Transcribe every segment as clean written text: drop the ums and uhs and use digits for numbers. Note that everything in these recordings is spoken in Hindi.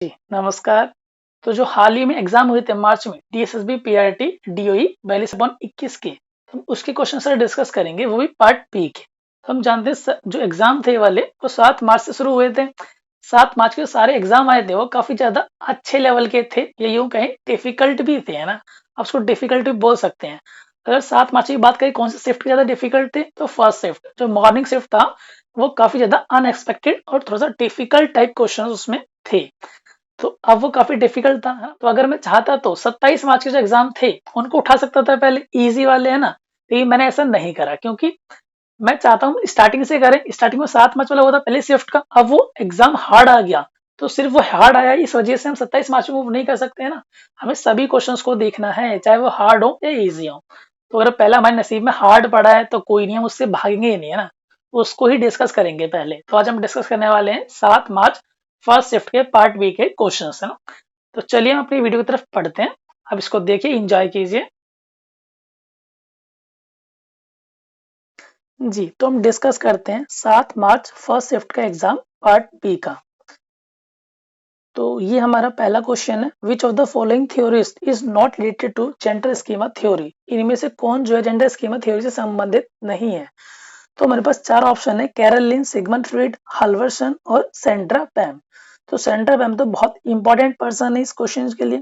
जी, नमस्कार। तो जो हाल ही में एग्ज़ाम हुए थे मार्च में डीएसएसबी, पीआरटी, डीओई 42/21 के, तो हम उसके क्वेश्चन सर डिस्कस करेंगे, वो भी पार्ट बी के। तो हम जानते हैं जो एग्ज़ाम थे ये वाले वो 7 मार्च से शुरू हुए थे। 7 मार्च के सारे एग्ज़ाम आए थे वो काफ़ी ज़्यादा अच्छे लेवल के थे, या यूँ कहें डिफ़िकल्ट भी थे, है ना? आप उसको डिफ़िकल्ट भी बोल सकते हैं। अगर 7 मार्च की बात करें कौन से शिफ्ट ज़्यादा डिफ़िकल्ट थे, तो फर्स्ट शिफ्ट जो मॉर्निंग शिफ्ट था, वो काफ़ी ज़्यादा अनएक्सपेक्टेड और थोड़ा-सा डिफ़िकल्ट टाइप क्वेश्चन उसमें थे। तो अब वो काफ़ी डिफ़िकल्ट था, हाँ, तो अगर मैं चाहता तो 27 मार्च के जो एग्ज़ाम थे, उनको उठा सकता था पहले, ईज़ी वाले, है ना? लेकिन मैंने ऐसा नहीं करा क्योंकि मैं चाहता हूँ स्टार्टिंग से करें। स्टार्टिंग में 7 मार्च वाला हुआ था पहले शिफ्ट का, अब वो एग्ज़ाम हार्ड आ गया, तो सिर्फ़ वो हार्ड आया इस वज़ह से हम 27 मार्च में मूव नहीं कर सकते हैं ना। हमें सभी क्वेश्चन्स को देखना है, चाहे वो हार्ड हो या ईज़ी हो। तो अगर पहला हमारे नसीब में हार्ड पड़ा है तो कोई नहीं, हम उससे भागेंगे ही नहीं, है ना? उसको ही डिस्कस करेंगे पहले। तो आज हम डिस्कस करने वाले हैं 7 मार्च फर्स्ट शिफ्ट के पार्ट बी के क्वेश्चंस, है ना? तो चलिए हम अपनी वीडियो की तरफ पढ़ते हैं। अब इसको देखिए, एंजॉय कीजिए। जी, तो हम डिस्कस करते हैं 7 मार्च फर्स्ट शिफ्ट का एग्जाम पार्ट बी का। तो ये हमारा पहला क्वेश्चन है, which of the following theories is not related to gender schema theory. इनमें से कौन जो है जेंडर स्कीमा थ्योरी से संबंधित नहीं है। तो हमारे पास चार ऑप्शन है, कैरल लिन, सिगमंड फ्रॉइड, हल्वर्सन और सेंड्रा बैम। तो सेंड्रा बैम तो बहुत इंपॉर्टेंट पर्सन है इस क्वेश्चन के लिए,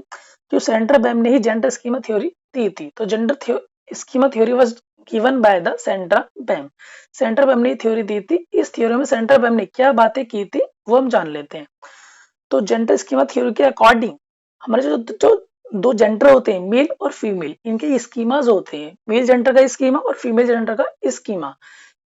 जो सेंड्रा बैम ने ही जेंडर स्कीमा थ्योरी दी थी। तो gender schema theory was given by the Sandra Bem. Sandra Bem ने थ्योरी दी थी। इस थ्योरी में सेंड्रा बैम ने क्या बातें की थी वो हम जान लेते हैं। तो जेंडर स्कीमा थ्योरी के अकॉर्डिंग हमारे जो दो जेंडर होते हैं, मेल और फीमेल, इनके स्कीमाज होते हैं। मेल जेंडर का स्कीमा और फीमेल जेंडर का स्कीमा।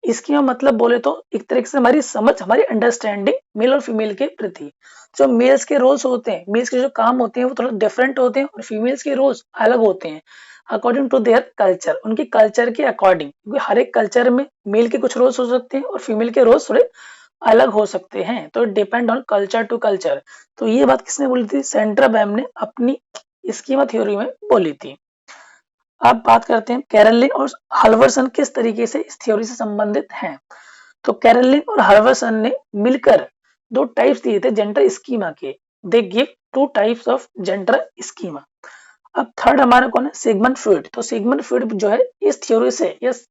इसकी मतलब बोले तो एक तरीके से हमारी समझ, हमारी अंडरस्टैंडिंग मेल और फीमेल के प्रति। जो मेल्स के रोल्स होते हैं, मेल्स के जो काम होते हैं वो थोड़ा डिफरेंट होते हैं और फीमेल्स के रोल्स अलग होते हैं अकॉर्डिंग टू देयर कल्चर, उनके कल्चर के अकॉर्डिंग। क्योंकि हर एक कल्चर में मेल के कुछ रोल्स हो सकते हैं और फीमेल के रोल्स थोड़े अलग हो सकते हैं, तो depend on culture to culture. तो ये बात किसने बोली थी? सेंट्रा बैम ने अपनी स्कीमा थ्योरी में बोली थी। अब बात करते हैं कैरोलिन और हल्वर्सन किस तरीके से इस थ्योरी से संबंधित हैं। तो कैरोलिन और हल्वर्सन ने मिलकर दो टाइप्स दिए थे जेंडर स्कीमा के। They give two types of gender schema. अब थर्ड हमारा कौन है? Sigmund Freud. तो सिगमंड फ्रॉइड जो है इस थ्योरी से, इस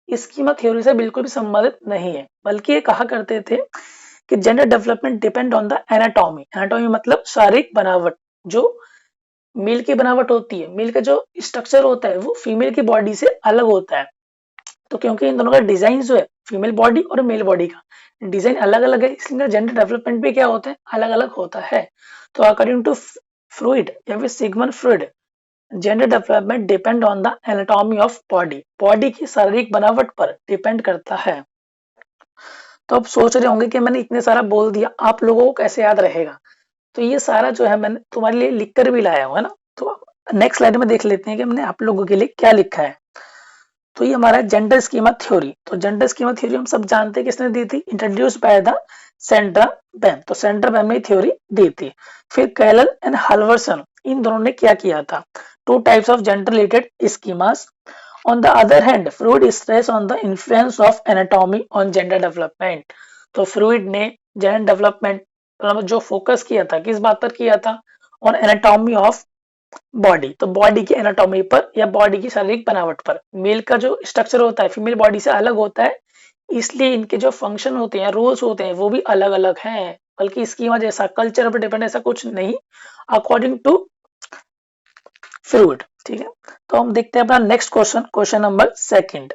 स्कीमा थ्योरी से बिल्कुल भी संबंधित नहीं है, बल्कि ये कहा करते थे कि gender development depend on the anatomy. Anatomy मतलब शारीरिक बनावट। जो मेल की बनावट होती है, मेल का जो स्ट्रक्चर होता है वो फीमेल की बॉडी से अलग होता है। तो क्योंकि इन दोनों का डिजाइन जो है, फीमेल बॉडी और मेल बॉडी का डिजाइन अलग अलग है, इसलिए जेंडर डेवलपमेंट भी क्या होता है? अलग अलग होता है। तो अकॉर्डिंग टू फ्रूइड या फिर Sigmund Freud, gender development depend on the anatomy of body. Body की शारीरिक बनावट पर डिपेंड करता है। तो आप सोच रहे होंगे कि मैंने इतने सारा बोल दिया, आप लोगों को कैसे याद रहेगा? तो ये सारा जो है मैंने तुम्हारे लिए लिख कर भी लाया हूँ, है ना? तो नेक्स्ट स्लाइड में देख लेते हैं कि मैंने आप लोगों के लिए क्या लिखा है। तो ये हमारा जेंडर स्कीमा थ्योरी। तो जेंडर स्कीमा थ्योरी हम सब जानते हैं किसने दी थी? Introduce by the Sandra Bem. तो सेंड्रा बैम ने थ्योरी दी थी। फिर कैरल एंड हल्वर्सन, इन दोनों ने क्या किया था? Two types of gender related schemas. On the other hand, Freud stress on the influence of anatomy on gender development. तो फ्रूइड ने जेंडर डेवलपमेंट मतलब जो फोकस किया था किस बात पर किया था? On anatomy of body. तो बॉडी की एनाटॉमी पर या बॉडी की शारीरिक बनावट पर। मेल का जो स्ट्रक्चर होता है फीमेल बॉडी से अलग होता है, इसलिए इनके जो फंक्शन होते हैं, रोल्स होते हैं, वो भी अलग अलग हैं। बल्कि इसकी वजह ऐसा कल्चर पर डिपेंड ऐसा कुछ नहीं, अकॉर्डिंग टू फ्रूइड। ठीक है, तो हम देखते हैं अपना next question, question number second.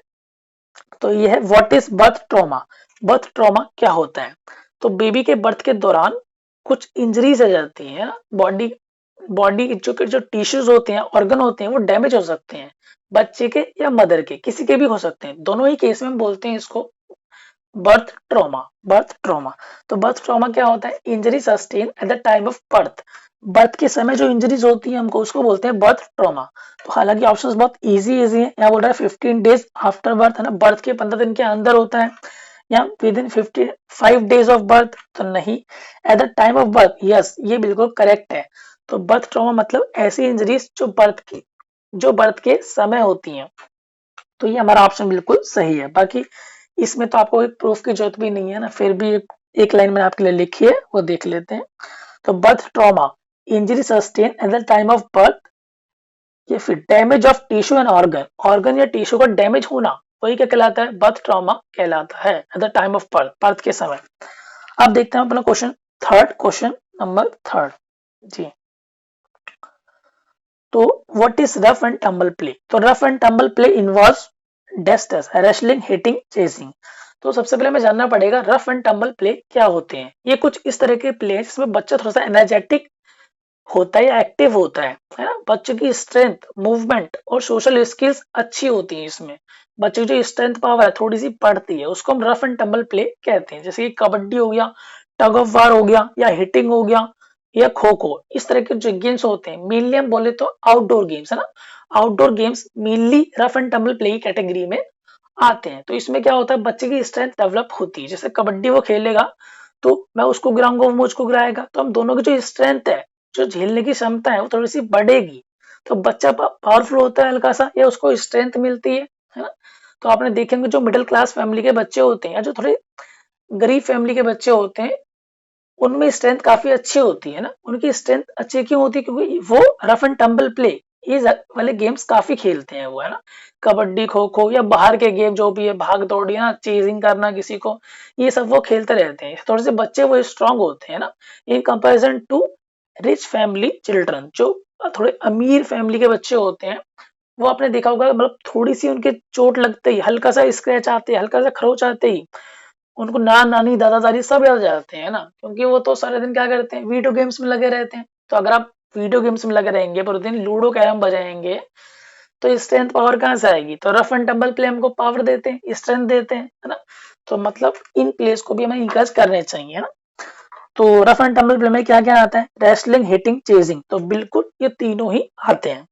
तो ये है, what is birth trauma. Birth trauma क्या होता है? तो बेबी के बर्थ के दौरान कुछ इंजरीज आ जाती है ना, बॉडी बॉडी जो टिश्यूज होते हैं, ऑर्गन होते हैं, वो डैमेज हो सकते हैं। बच्चे के या मदर के, किसी के भी हो सकते हैं। दोनों ही केस में हम बोलते हैं इसको बर्थ ट्रॉमा। बर्थ ट्रॉमा, तो बर्थ ट्रॉमा क्या होता है? Injury sustain at the time of birth. Birth के समय जो इंजरीज होती है हमको उसको बोलते हैं बर्थ ट्रॉमा। तो हालांकि ऑप्शंस बहुत इजी इजी है। यहाँ बोल रहा है 15 डेज आफ्टर बर्थ, है ना? बर्थ के 15 दिन के अंदर होता है, या with in 55 days of birth, तो नहीं। At the time of birth, yes, ये बिल्कुल करेक्ट है। तो बर्थ ट्रॉमा मतलब ऐसी इंजरीज जो बर्थ के समय होती हैं। तो ये हमारा ऑप्शन बिल्कुल सही है। बाकी इसमें तो आपको एक प्रूफ की जरूरत भी नहीं है ना, फिर भी एक लाइन मैंने आपके लिए लिखी है, वो देख लेते हैं। तो birth trauma, injury sustain at the time of birth, या फिर damage of tissue and organ, organ या टिश्यू का डैमेज होना, वही क्या कहलाता है, बर्थ ट्रॉमा कहलाता है at the time of birth, birth के समय। अब देखते हैं अपना क्वेश्चन नंबर थर्ड जी। तो what is rough and tumble play? तो rough and tumble play involves dusts, wrestling, hitting, chasing. तो सबसे पहले हमें जानना पड़ेगा रफ एंड टम्बल प्ले क्या होते हैं। ये कुछ इस तरह के प्ले हैं जिसमें बच्चा थोड़ा सा एनर्जेटिक होता है या एक्टिव होता है ना। बच्चों की स्ट्रेंथ, मूवमेंट और सोशल स्किल्स अच्छी होती है इसमें। बच्चों की जो स्ट्रेंथ पावर है थोड़ी सी बढ़ती है, उसको हम रफ एंड टम्बल प्ले कहते हैं। जैसे कि कबड्डी हो गया, टग ऑफ वार हो गया, या हिटिंग हो गया, या खो खो। इस तरह के जो गेम्स होते हैं, मेनली हम बोले तो आउटडोर गेम्स है ना, outdoor games mainly rough and tumble play की कैटेगरी में आते हैं। तो इसमें क्या होता है, बच्चे की स्ट्रेंथ डेवलप होती है। जैसे कबड्डी वो खेलेगा तो मैं उसको गिराऊंगा, वो मुझको गिराएगा, तो हम दोनों की जो स्ट्रेंथ है, जो झेलने की क्षमता है, वो थोड़ी सी बढ़ेगी। तो बच्चा पावरफुल होता है हल्का सा, या उसको स्ट्रेंथ मिलती है ना। तो आपने देखेंगे जो मिडिल क्लास फैमिली के बच्चे होते हैं, या जो थोड़े गरीब फैमिली के बच्चे होते हैं, उनमें स्ट्रेंथ काफी अच्छी होती है ना। उनकी स्ट्रेंथ अच्छी क्यों होती है, क्योंकि वो रफ एंड टम्बल प्ले ये वाले गेम्स काफी खेलते हैं वो, है ना। कबड्डी, खो खो, या बाहर के गेम जो भी है, भाग दौड़ या चेजिंग करना किसी को, ये सब वो खेलते रहते हैं। थोड़े से बच्चे वो स्ट्रांग होते हैं ना, in comparison to rich family children. जो थोड़े अमीर फैमिली के बच्चे होते हैं, वो आपने देखा होगा, मतलब थोड़ी सी उनके चोट लगते ही, हल्का सा स्क्रैच आते ही, हल्का सा खरोच आते ही, उनको नानी दादा दादी सब याद जाते हैं ना। क्योंकि वो तो सारे दिन क्या करते हैं, वीडियो गेम्स में लगे रहते हैं। तो अगर आप वीडियो गेम्स में लगे रहेंगे, पूरे दिन लूडो कैरम बजाएंगे, तो स्ट्रेंथ पावर कहाँ से आएगी। तो रफ एंड टम्बल प्ले हमको पावर देते हैं, स्ट्रेंथ देते हैं, है ना। तो मतलब इन प्लेस को भी हमें इंकरेज करने चाहिए, है ना। तो रफ एंड टम्बल प्ले में क्या क्या आता है, रेसलिंग, हिटिंग, चेजिंग, तो बिल्कुल ये तीनों ही आते हैं।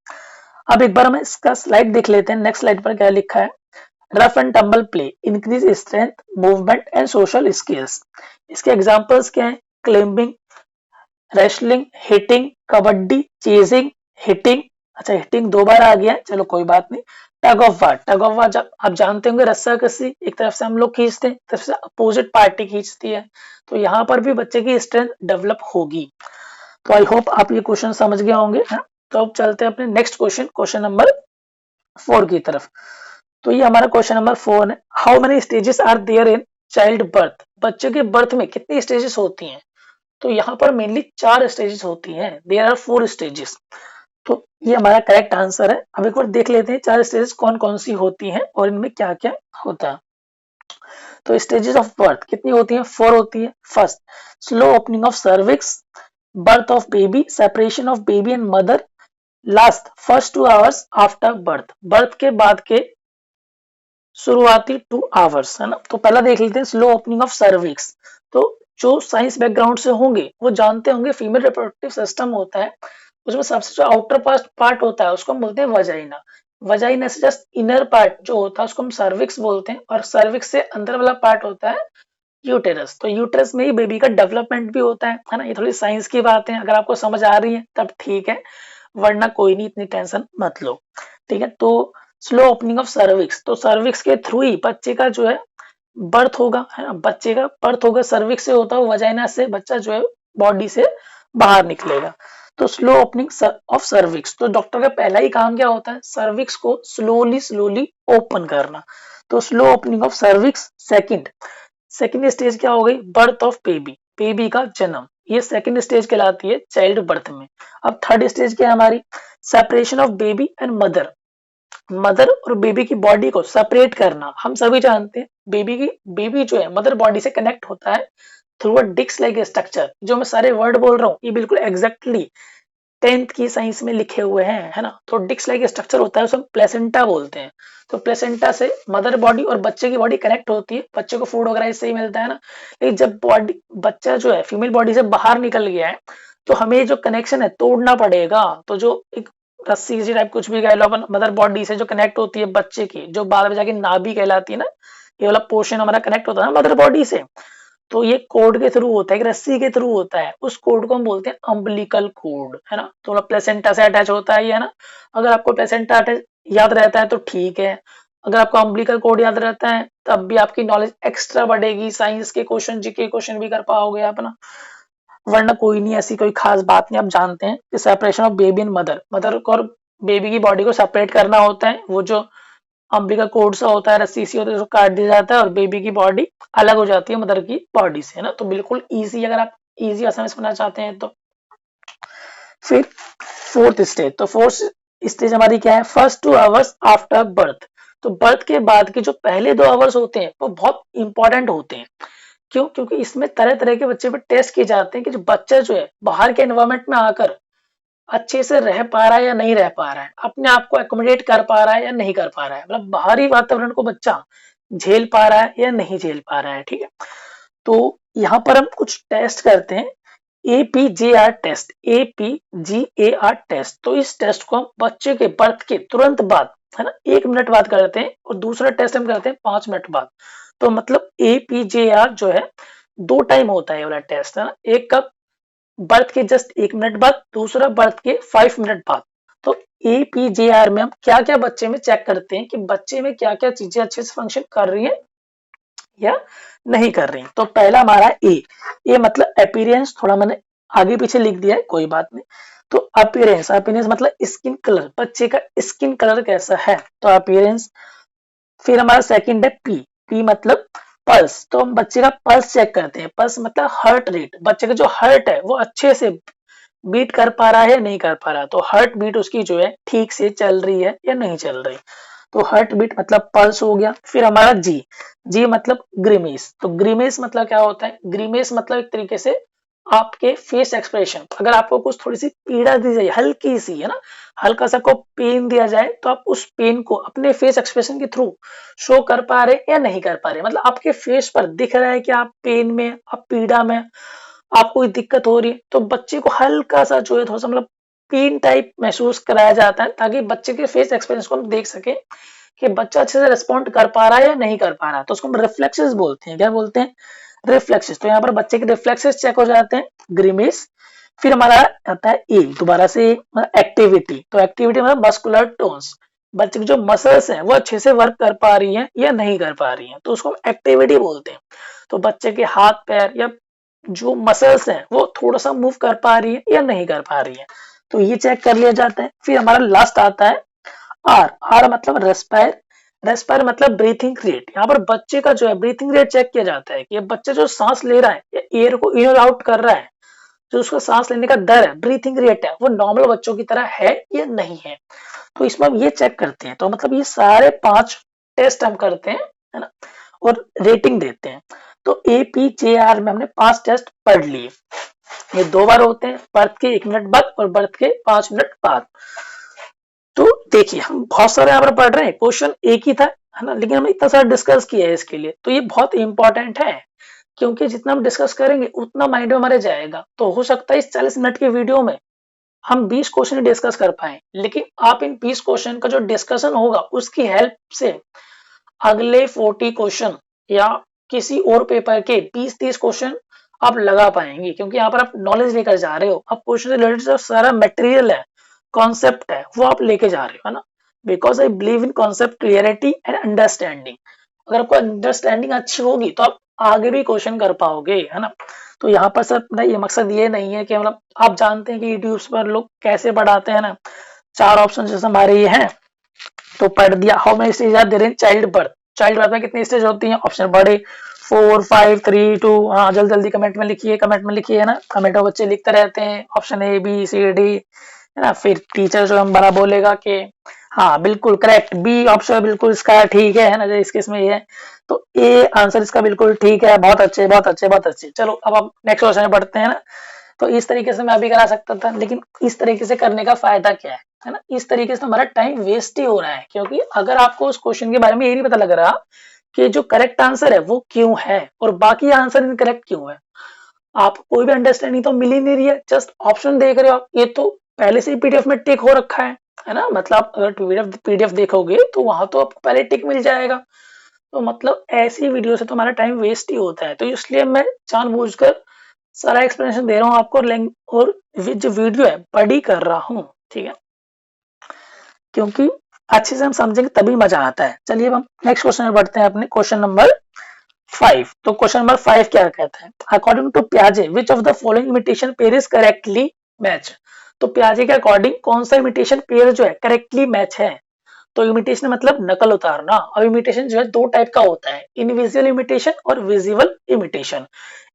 अब एक बार हम इसका स्लाइड देख लेते हैं। नेक्स्ट स्लाइड पर क्या लिखा है, rough and tumble play increase strength, movement and social skills. इसके एग्जांपल्स क्या हैं, climbing, wrestling, hitting, kabaddi, chasing, hitting. अच्छा, हिटिंग दो बार आ गया, चलो कोई बात नहीं। Tug of war, tug of war आप जानते होंगे, रस्सा कस्सी, एक तरफ से हम लोग खींचते हैं, तरफ से अपोजिट पार्टी खींचती है। तो यहाँ पर भी बच्चे की स्ट्रेंथ डेवलप होगी। तो आई होप आप ये क्वेश्चन समझ गए होंगे, है? तो अब चलते हैं अपने नेक्स्ट क्वेश्चन नंबर 4 की तरफ। तो ये हमारा क्वेश्चन नंबर 4 है, how many stages are there in child birth? बच्चे के बर्थ में कितनी स्टेजेस होती हैं? तो यहाँ पर मेनली 4 स्टेजेस होती हैं, देयर आर 4 स्टेजेस। तो ये हमारा करेक्ट आंसर है। अब एक बार देख लेते हैं 4 स्टेजेस कौन कौन सी होती हैं और इनमें क्या क्या होता है। तो स्टेजेस ऑफ बर्थ कितनी होती हैं, 4 होती है। First, slow opening of cervix, birth of baby, separation of baby and mother, last first 2 hours after birth, birth के बाद के शुरुआती 2 आवर्स, है ना। तो पहला देख लेते हैं स्लो ओपनिंग ऑफ सर्विक्स। तो जो साइंस बैकग्राउंड से होंगे वो जानते होंगे, फीमेल रिप्रोडक्टिव सिस्टम होता है, उसमें सबसे जो आउटर पार्ट होता है उसको हम बोलते हैं वजाइना। वजाइना से जस्ट इनर पार्ट जो होता है उसको हम सर्विक्स बोलते हैं, और सर्विक्स से अंदर वाला पार्ट होता है यूटेरस। तो यूटेरस में ही बेबी का डेवलपमेंट भी होता है ना। ये थोड़ी साइंस की बात है, अगर आपको समझ आ रही है तब ठीक है, वरना कोई नहीं, इतनी टेंशन मत लो, ठीक है। तो स्लो ओपनिंग ऑफ सर्विक्स, तो सर्विक्स के थ्रू ही बच्चे का जो है बर्थ होगा, है ना। बच्चे का बर्थ होगा सर्विक्स से होता है, वजाइना से बच्चा जो है बॉडी से बाहर निकलेगा। तो स्लो ओपनिंग ऑफ सर्विक्स, तो डॉक्टर का पहला ही काम क्या होता है, सर्विक्स को स्लोली स्लोली ओपन करना। तो slow opening of cervix. Second stage क्या हो गई, बर्थ ऑफ बेबी, बेबी का जन्म, ये सेकंड स्टेज कहलाती है चाइल्ड बर्थ में। अब थर्ड स्टेज क्या है हमारी, separation of baby and mother, mother और बेबी की बॉडी को सेपरेट करना। हम सभी जानते हैं बेबी जो है मदर बॉडी से कनेक्ट होता है through a disc like structure. जो मैं सारे वर्ड बोल रहा हूँ ये बिल्कुल एग्जैक्टली 10th की साइंस में लिखे हुए हैं, है ना। तो डिस्क लाइक स्ट्रक्चर होता है, उसे हम प्लेसेंटा बोलते हैं। तो प्लेसेंटा से मदर बॉडी और बच्चे की बॉडी कनेक्ट होती है, बच्चे को फूड वगैरह इससे ही मिलता है ना। लेकिन जब बच्चा जो है फीमेल बॉडी से बाहर निकल गया है, तो हमें जो कनेक्शन है तोड़ना पड़ेगा। तो जो एक रस्सी सी टाइप कुछ भी कह लो अपन, मदर बॉडी से जो कनेक्ट होती है बच्चे की, जो बाद में जाके नाभि कहलाती है ना, ये वाला पोर्शन हमारा कनेक्ट होता है ना मदर बॉडी से। तो ये कोड के थ्रू होता है, एक रस्सी के थ्रू होता है, उस कोड को हम बोलते हैं अम्बिलिकल कोड, है ना। तो मतलब प्लेसेंटा से अटैच होता है ये, है ना। अगर आपको प्लेसेंटा अटैच याद रहता है तो ठीक है, अगर आपको अम्बिलिकल कोड याद रहता है तब भी आपकी नॉलेज एक्स्ट्रा बढ़ेगी, साइंस के क्वेश्चन, जीके क्वेश्चन भी कर पाओगे आप ना। वरना कोई नहीं, ऐसी कोई खास बात नहीं। आप जानते हैं कि separation of baby and mother, mother को और बेबी की बॉडी को सेपरेट करना होता है। वो जो अम्बिका कोड सा होता है, रस्सी सी होती है, उसको काट दिया जाता है और बेबी की बॉडी अलग हो जाती है मदर की बॉडी से, है ना। तो बिल्कुल इजी, अगर आप इजी आसानी से समझना चाहते हैं तो। फिर फोर्थ स्टेज, तो फोर्थ स्टेज हमारी क्या है, फर्स्ट 2 आवर्स आफ्टर बर्थ। तो बर्थ के बाद के जो पहले 2 आवर्स होते हैं वो बहुत इंपॉर्टेंट होते हैं। क्यों? क्योंकि इसमें तरह तरह के बच्चे पे टेस्ट किए जाते हैं कि जो बच्चा जो है बाहर के एनवायरमेंट में आकर अच्छे से रह पा रहा है या नहीं रह पा रहा है, अपने आप को एकोमोडेट कर पा रहा है या नहीं कर पा रहा है, मतलब बाहरी वातावरण को बच्चा झेल पा रहा है या नहीं झेल पा रहा है, ठीक है। तो यहाँ पर हम कुछ टेस्ट करते हैं, APGR टेस्ट, APGAR टेस्ट। तो इस टेस्ट को हम बच्चे के बर्थ के तुरंत बाद, है ना, 1 मिनट बाद करते हैं और दूसरा टेस्ट हम करते हैं 5 मिनट बाद। तो मतलब APGR जो है 2 टाइम होता है ये वाला टेस्ट, है ना। एक कब, बर्थ के जस्ट 1 मिनट बाद, दूसरा बर्थ के 5 मिनट बाद। तो APGR में हम क्या क्या बच्चे में चेक करते हैं कि बच्चे में क्या क्या चीजें अच्छे से फंक्शन कर रही है या नहीं कर रही। तो पहला हमारा ए मतलब अपीयरेंस, थोड़ा मैंने आगे पीछे लिख दिया है, कोई बात नहीं। तो अपीयरेंस, अपीयरेंस मतलब स्किन कलर, बच्चे का स्किन कलर कैसा है, तो अपीयरेंस। फिर हमारा सेकंड है पी मतलब पल्स। तो हम बच्चे का पल्स चेक करते हैं, पल्स मतलब हार्ट रेट, बच्चे का जो हार्ट है वो अच्छे से बीट कर पा रहा है या नहीं कर पा रहा, तो हार्ट बीट उसकी जो है ठीक से चल रही है या नहीं चल रही। तो हार्ट बीट मतलब पल्स हो गया। फिर हमारा जी मतलब ग्रीमेस। तो ग्रीमेस मतलब क्या होता है, ग्रीमेस मतलब एक तरीके से आपके फेस एक्सप्रेशन, अगर आपको कुछ थोड़ी सी पीड़ा दी जाए, हल्की सी, है ना, हल्का सा को पेन दिया जाए, तो आप उस पेन को अपने फेस एक्सप्रेशन के थ्रू शो कर पा रहे या नहीं कर पा रहे, मतलब आपके फेस पर दिख रहा है कि आप पेन में, आप पीड़ा में, आपको कोई दिक्कत हो रही है। तो बच्चे को हल्का सा जो है थोड़ा सा मतलब पेन टाइप महसूस कराया जाता है, ताकि बच्चे के फेस एक्सप्रेशन को हम देख सके कि बच्चा अच्छे से रिस्पॉन्ड कर पा रहा है या नहीं कर पा रहा है। तो उसको हम रिफ्लेक्सेस बोलते हैं। क्या बोलते हैं? रिफ्लेक्सेस। तो यहाँ पर बच्चे के रिफ्लेक्सेस चेक हो जाते हैं, ग्रीमेस। फिर हमारा आता है ए, दोबारा से एक्टिविटी। तो एक्टिविटी मतलब मस्कुलर टोन्स, बच्चे की जो मसल्स हैं वो अच्छे से वर्क कर पा रही हैं या नहीं कर पा रही हैं, तो उसको हम एक्टिविटी बोलते हैं। तो बच्चे के हाथ पैर या जो मसल्स हैं वो थोड़ा सा मूव कर पा रही है या नहीं कर पा रही है, तो ये चेक कर लिया जाता है। फिर हमारा लास्ट आता है आर मतलब रेस्पायर। रेस्पायर मतलब ब्रीथिंग रेट। यहाँ पर बच्चे का जो है ब्रीथिंग रेट चेक किया जाता है कि ये बच्चा जो सांस ले रहा है या एयर को इन और आउट कर रहा है, जो उसका सांस लेने का दर है, ब्रीथिंग रेट है, वो नॉर्मल बच्चों की तरह है या नहीं है। तो इसमें हम ये चेक करते हैं। तो मतलब ये सारे 5 टेस्ट हम करते हैं, है ना, और रेटिंग देते हैं। तो APJR में हमने 5 टेस्ट पढ़ लिए। ये 2 बार होते हैं, बर्थ के 1 मिनट बाद और बर्थ के 5 मिनट बाद। तो देखिए हम बहुत सारे यहाँ पर पढ़ रहे हैं, क्वेश्चन एक ही था, है ना, लेकिन हमने इतना सारा डिस्कस किया है इसके लिए। तो ये बहुत इंपॉर्टेंट है, क्योंकि जितना हम डिस्कस करेंगे उतना माइंड में हमारे जाएगा। तो हो सकता है इस 40 मिनट के वीडियो में हम 20 क्वेश्चन डिस्कस कर पाए, लेकिन आप इन 20 क्वेश्चन का जो डिस्कशन होगा उसकी हेल्प से अगले 40 क्वेश्चन या किसी और पेपर के 20-30 क्वेश्चन आप लगा पाएंगे, क्योंकि यहाँ पर आप नॉलेज लेकर जा रहे हो। आप क्वेश्चन से रिलेटेड जो सारा मटेरियल है, कॉन्सेप्ट है, वो आप लेके जा रहे हो, है ना। Because I believe in concept clarity and understanding. अगर आपको अंडरस्टैंडिंग अच्छी होगी तो आप आगे भी क्वेश्चन कर पाओगे, है ना। तो यहाँ पर सर मेरा ये मकसद ये नहीं है कि मतलब आप जानते हैं कि यूट्यूब पर लोग कैसे पढ़ाते हैं ना, 4 ऑप्शन जैसे हमारे ये हैं तो पढ़ दिया। How many stage are there in child birth, child birth में कितनी स्टेज होती हैं, ऑप्शन बड़े 4 5 3 2। हाँ जल्दी जल्दी कमेंट में लिखिए, कमेंट में लिखिए, है ना, कमेंट में बच्चे लिखते रहते हैं ऑप्शन ABCD, है ना। फिर टीचर जो हम बड़ा बोलेगा कि हाँ बिल्कुल करेक्ट, बी ऑप्शन बिल्कुल इसका ठीक है ना, जो इस केस में ये है। तो ए आंसर इसका बिल्कुल ठीक है, बहुत अच्छे बहुत अच्छे बहुत अच्छे। चलो अब हम नेक्स्ट क्वेश्चन में पढ़ते हैं ना। तो इस तरीके से मैं अभी करा सकता था, लेकिन इस तरीके से करने का फायदा क्या है ना, इस तरीके से हमारा टाइम वेस्ट ही हो रहा है, क्योंकि अगर आपको उस क्वेश्चन के बारे में ये नहीं पता लग रहा कि जो करेक्ट आंसर है वो क्यों है और बाकी आंसर इनकरेक्ट क्यों है, आपको कोई भी अंडरस्टैंडिंग तो मिल ही नहीं रही है। जस्ट ऑप्शन देख रहे हो आप, ये तो पहले से ही PDF में टिक हो रखा है ना, मतलब अगर PDF देखोगे तो वहां तो आपको पहले टिक मिल जाएगा। तो मतलब ऐसी वीडियो से तो हमारा टाइम वेस्ट ही होता है। तो इसलिए मैं जानबूझकर सारा एक्सप्लेनेशन दे रहा हूँ आपको, और जो वीडियो है बड़ी कर रहा हूँ, ठीक है, क्योंकि अच्छे से हम समझेंगे तभी मजा आता है। चलिए अब हम नेक्स्ट क्वेश्चन में बढ़ते हैं, अपने क्वेश्चन नंबर 5। तो क्वेश्चन नंबर 5 क्या कहता है, अकॉर्डिंग टू प्याजे which of the following imitation pair is correctly match. तो प्याजे के अकॉर्डिंग कौन सा इमिटेशन पेयर जो है करेक्टली मैच है। तो इमिटेशन मतलब नकल उतारना। अब इमिटेशन जो है दो टाइप का होता है, इनविजिबल इमिटेशन और विजिबल इमिटेशन।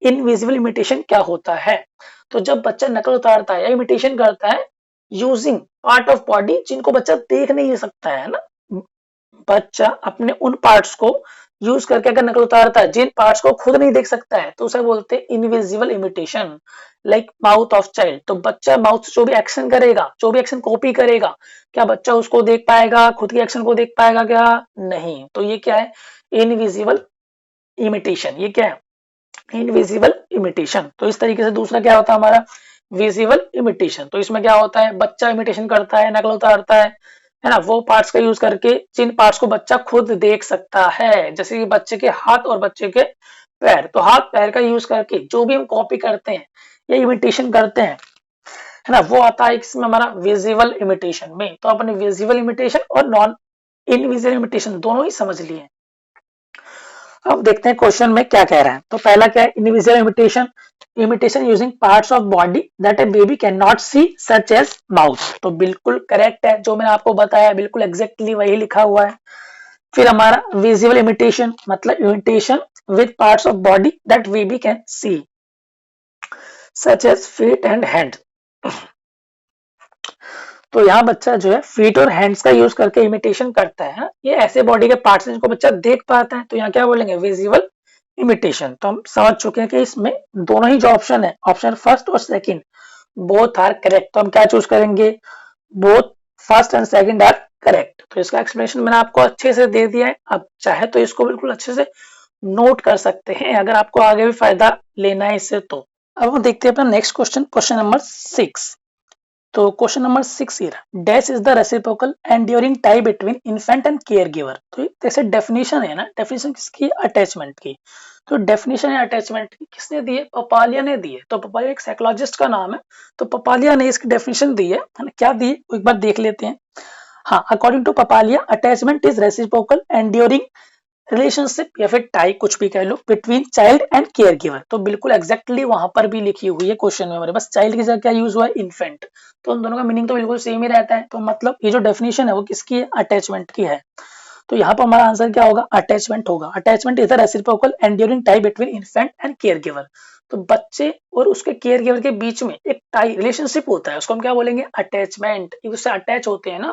इनविजिबल इमिटेशन क्या होता है, तो जब बच्चा नकल उतारता है या इमिटेशन करता है यूजिंग पार्ट ऑफ बॉडी जिनको बच्चा देख नहीं सकता है ना, बच्चा अपने उन पार्ट्स को यूज करके अगर नकल उतारता है जिन पार्ट्स को खुद नहीं देख सकता है तो उसे बोलते हैं invisible imitation. Like mouth of child, तो बच्चा माउथ से जो भी एक्शन करेगा, जो भी एक्शन कॉपी करेगा, क्या बच्चा उसको देख पाएगा, खुद के एक्शन को देख पाएगा क्या, नहीं। तो ये क्या है, इनविजिबल इमिटेशन। ये क्या है, इनविजिबल इमिटेशन। तो इस तरीके से दूसरा क्या होता है हमारा, विजिबल इमिटेशन। तो इसमें क्या होता है, बच्चा इमिटेशन करता है, नकल उतारता है ना, वो पार्ट्स का यूज करके जिन पार्ट्स को बच्चा खुद देख सकता है, जैसे कि बच्चे के हाथ और बच्चे के पैर। तो हाथ पैर का यूज करके जो भी हम कॉपी करते हैं या इमिटेशन करते हैं, है ना, वो आता है इसमें हमारा विजिबल इमिटेशन में। तो अपने विजिबल इमिटेशन और नॉन इनविजिबल इमिटेशन दोनों ही समझ लिए। अब देखते हैं क्वेश्चन में क्या कह रहा है। तो पहला क्या है, invisible imitation, imitation using parts of body that a baby can not see such as mouth. तो बिल्कुल करेक्ट है, जो मैंने आपको बताया बिल्कुल एग्जैक्टली वही लिखा हुआ है। फिर हमारा विजिबल इमिटेशन मतलब imitation with parts of body that baby can see such as feet and hand. तो यहाँ बच्चा जो है फीट और हैंड्स का यूज करके इमिटेशन करता है, ये ऐसे बॉडी के पार्ट्स हैं जिनको बच्चा देख पाता है। तो यहाँ क्या बोलेंगे, विजिबल इमिटेशन। तो हम समझ चुके हैं कि इसमें दोनों ही जो ऑप्शन है, ऑप्शन फर्स्ट और सेकंड, बोथ आर करेक्ट। तो हम क्या चूज करेंगे, both first and second are correct. तो इसका एक्सप्लेनेशन मैंने आपको अच्छे से दे दिया है, आप चाहे तो इसको बिल्कुल अच्छे से नोट कर सकते हैं अगर आपको आगे भी फायदा लेना है इससे। तो अब हम देखते हैं अपना नेक्स्ट क्वेश्चन, क्वेश्चन नंबर 6। तो question number 6 here, dash is the reciprocal enduring tie between infant and care giver. तो जैसे डेफिनेशन है ना, डेफिनेशन किसकी, अटैचमेंट की। तो डेफिनेशन है अटैचमेंट की किसने दी है, पपालिया ने दी है। तो पपालिया एक साइकोलॉजिस्ट का नाम है, तो पपालिया ने इसकी डेफिनेशन दी है ना, क्या दी है एक बार देख लेते हैं। हाँ, according to Papalia attachment is reciprocal enduring relationship या फिर टाई कुछ भी कह लो between child and care giver. तो बिल्कुल एग्जैक्टली वहां पर भी लिखी हुई है क्वेश्चन में हमारे, बस चाइल्ड की जगह क्या यूज हुआ है, इन्फेंट। तो उन दोनों का मीनिंग तो बिल्कुल सेम ही रहता है। तो मतलब ये जो डेफिनेशन है वो किसकी है, अटैचमेंट की है। तो यहाँ पर हमारा आंसर क्या होगा, अटैचमेंट होगा। Attachment is the reciprocal enduring tie between infant and care giver. तो बच्चे और उसके केयर गिवर के बीच में एक टाई रिलेशनशिप होता है, उसको हम क्या बोलेंगे, अटैचमेंट। उससे अटैच होते हैं ना,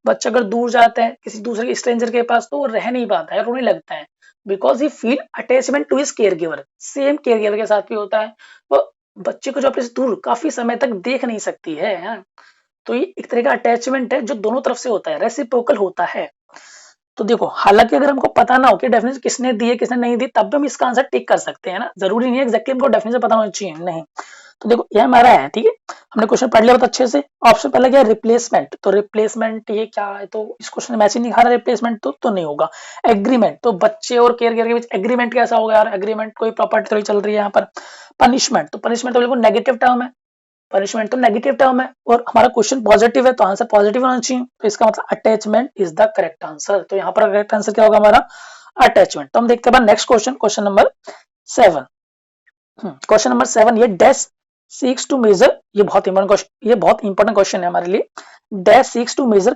बच्चा अगर दूर जाता है किसी दूसरे स्ट्रेंजर के पास तो वो रह नहीं पाता है, रोने लगता है, because he feel attachment to his care giver. Same care giver के साथ भी होता है, वो बच्चे को जो अपने से दूर काफी समय तक देख नहीं सकती है, हाँ? तो ये एक तरह का अटैचमेंट है जो दोनों तरफ से होता है, रेसिप्रोकल होता है। तो देखो, हालांकि अगर हमको पता ना हो कि डेफिनेशन किसने दी है किसने नहीं दी, तब भी हम इसका आंसर टिक कर सकते हैं ना, जरूरी नहीं है एग्जैक्टली हमको डेफिनेशन पता होना चाहिए, नहीं। तो देखो ये हमारा है, ठीक है, हमने क्वेश्चन पढ़ लिया बहुत अच्छे से। ऑप्शन पहला क्या है, रिप्लेसमेंट। तो रिप्लेसमेंट ये क्या है, तो इस क्वेश्चन में मैच ही नहीं खा रहा, रिप्लेसमेंट तो नहीं होगा। एग्रीमेंट, तो बच्चे और केयर गिवर के बीच एग्रीमेंट कैसा होगा यार, एग्रीमेंट कोई प्रॉपर्टी थोड़ी चल रही है यहाँ पर। पनिशमेंट, तो पनिशमेंट तो बिल्कुल नेगेटिव टर्म है, पनिशमेंट तो नेगेटिव टर्म है, और हमारा क्वेश्चन पॉजिटिव है तो आंसर पॉजिटिव होना चाहिए। तो इसका मतलब attachment is the correct answer. तो यहाँ पर करेक्ट आंसर क्या होगा हमारा, अटैचमेंट। तो हम देखते हैं next question, question number 7। Question number 7, ये डैश सीक्स टू मेजर, ये बहुत इंपॉर्टेंट क्वेश्चन, ये बहुत इंपॉर्टेंट क्वेश्चन है हमारे लिए। Dash seeks to measure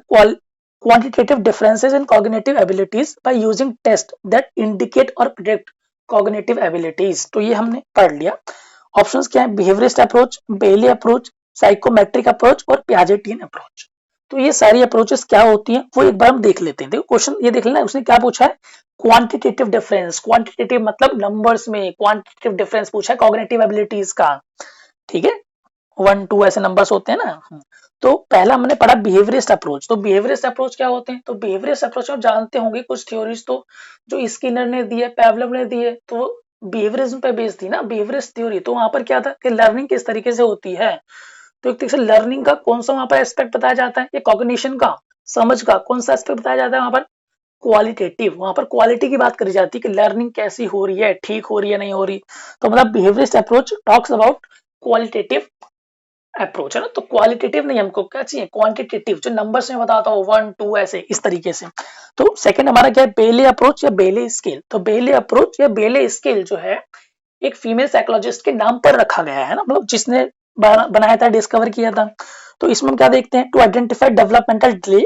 quantitative differences in cognitive abilities by using tests that indicate or predict cognitive abilities। तो ये हमने पढ़ लिया। ऑप्शंस क्या है, बिहेवियरिस्ट अप्रोच, बेली अप्रोच, साइकोमेट्रिक अप्रोच और पियाजेटियन अप्रोच। तो ये सारी अप्रोचेस क्या होती हैं वो एक बार हम देख लेते हैं। देखो क्वेश्चन ये देख लेना, उसने क्या पूछा है, क्वांटिटेटिव डिफरेंस। क्वांटिटेटिव मतलब नंबर्स में क्वांटिटेटिव डिफरेंस पूछा है कॉग्निटिव एबिलिटीज का, ठीक है, 1 2 ऐसे नंबर्स होते हैं ना। तो पहला हमने पढ़ा बिहेवियरिस्ट अप्रोच। तो बिहेवियरिस्ट अप्रोच क्या होते हैं, तो बिहेवियरिस्ट अप्रोच आप जानते होंगे कुछ थ्योरीज तो जो स्किनर ने दी है, पेवलव ने दी है, तो बिहेवियरिज्म पे बेस्ड थी ना बिहेवियरिस्ट थ्योरी। तो वहां पर क्या था कि लर्निंग किस तरीके से होती है, तो एक तरीके से लर्निंग का कौन सा वहां पर एस्पेक्ट बताया जाता है, ये कॉग्निशन का, समझ का कौन सा एस्पेक्ट बताया जाता है वहां पर, क्वालिटेटिव। वहां पर क्वालिटी की बात करी जाती है कि लर्निंग कैसी हो रही है, ठीक हो रही है नहीं हो रही। तो मतलब behaviourist approach talks about qualitative approach है ना, तो क्वालिटेटिव नहीं, हमको क्या चाहिए, क्वांटिटेटिव, जो नंबर्स में बताता हूँ 1 2 ऐसे इस तरीके से। तो सेकंड हमारा क्या है, बेले अप्रोच या बेले स्केल। तो बेले अप्रोच या बेले स्केल जो है एक फीमेल साइकोलॉजिस्ट के नाम पर रखा गया है ना, मतलब जिसने बनाया था, डिस्कवर किया था। तो इसमें हम क्या देखते हैं, to identify developmental delay,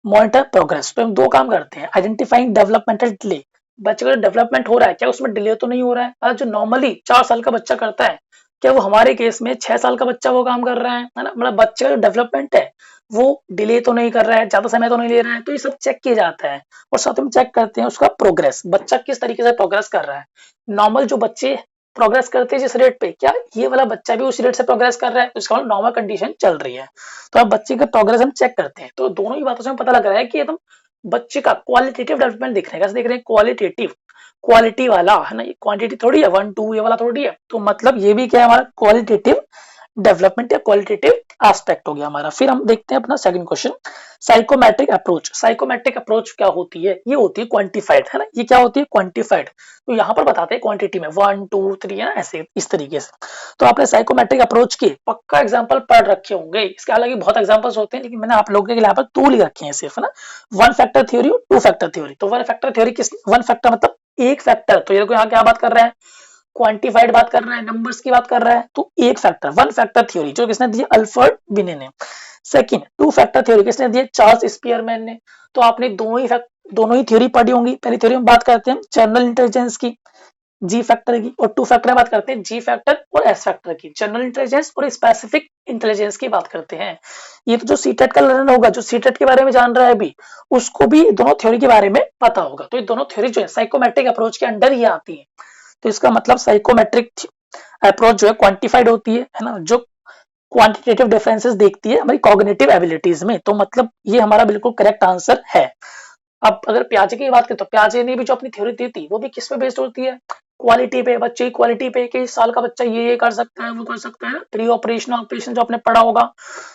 monitor progress. तो हम दो काम करते हैं, आइडेंटिफाइंग डेवलपमेंटल डिले, बच्चे का डेवलपमेंट हो रहा है क्या, उसमें डिले तो नहीं हो रहा है। जो नॉर्मली 4 साल का बच्चा करता है, क्या वो हमारे केस में 6 साल का बच्चा वो काम कर रहा है ना, मतलब बच्चे का जो डेवलपमेंट है वो डिले तो नहीं कर रहा है, ज्यादा समय तो नहीं ले रहा है। तो ये सब चेक किया जाता है और साथ में चेक करते हैं उसका प्रोग्रेस, बच्चा किस तरीके से प्रोग्रेस कर रहा है। नॉर्मल जो बच्चे प्रोग्रेस करते हैं जिस रेट पे, क्या ये वाला बच्चा भी उस रेट से प्रोग्रेस कर रहा है, तो इसका नॉर्मल कंडीशन चल रही है। तो अब बच्चे का प्रोग्रेस हम चेक करते हैं, तो दोनों ही बातों से हमें पता लग रहा है कि एकदम बच्चे का क्वालिटेटिव डेवलपमेंट दिख रहा है। कैसे देख रहे हैं, क्वालिटेटिव, क्वालिटी वाला है ना, ये क्वांटिटी थोड़ी है, 1 2 ये वाला थोड़ी है। तो मतलब ये भी क्या है, हमारा क्वालिटेटिव डेवलपमेंट या क्वालिटेटिव एस्पेक्ट हो गया हमारा। फिर हम देखते हैं अपना second question, psychometric approach. Psychometric approach क्या होती है, ये होती है क्वांटिफाइड, है ना, ये क्या होती है, क्वांटिफाइड। तो यहाँ पर बताते हैं क्वांटिटी में 1 2 3 है ना, ऐसे इस तरीके से। तो आपने साइकोमेट्रिक अप्रोच के पक्का एग्जांपल पढ़ रखे होंगे, इसके हालांकि बहुत एग्जांपल्स होते हैं, लेकिन मैंने आप लोगों के लिए यहाँ पर 2 लिख रखे हैं सिर्फ, है ना, 1 फैक्टर थ्योरी और 2 फैक्टर थ्योरी। तो 1 फैक्टर थ्योरी किस, 1 फैक्टर मतलब एक फैक्टर, तो ये देखो यहाँ क्या बात कर रहे हैं, क्वांटिफाइड बात कर रहा है, नंबर्स की बात कर रहा है। तो एक फैक्टर, 1 फैक्टर थ्योरी जो किसने दी, अल्फ्रेड बिने ने। सेकंड 2 फैक्टर थ्योरी किसने दी, चार्ल्स स्पीयरमैन ने। तो आपने दोनों ही थ्योरी पढ़ी होंगी। पहली थ्योरी में बात करते हैं जनरल इंटेलिजेंस की, जी फैक्टर की, और 2 फैक्टर में बात करते हैं जी फैक्टर और एस फैक्टर की, जनरल इंटेलिजेंस और स्पेसिफिक इंटेलिजेंस की बात करते हैं। ये तो जो सीटेट का लर्नर होगा, जो सीटेट के बारे में जान रहा है अभी, उसको भी दोनों थ्योरी के बारे में पता होगा। तो ये दोनों थ्योरी जो है साइकोमेट्रिक अप्रोच के अंडर ही आती है। तो इसका मतलब साइकोमेट्रिक अप्रोच जो है क्वांटिफाइड होती है ना, जो क्वांटिटेटिव डिफरेंसेस देखती है हमारी कॉग्निटिव एबिलिटीज में। तो मतलब ये हमारा बिल्कुल करेक्ट आंसर है। अब अगर प्याजे की बात करें, तो प्याजे ने भी जो अपनी थ्योरी दी थी वो भी किस पे बेस्ड होती है, क्वालिटी पे, बच्चे की क्वालिटी पे, कि इस साल का बच्चा ये कर सकता है, वो कर सकता है, प्री ऑपरेशन ऑपरेशन जो आपने पढ़ा होगा,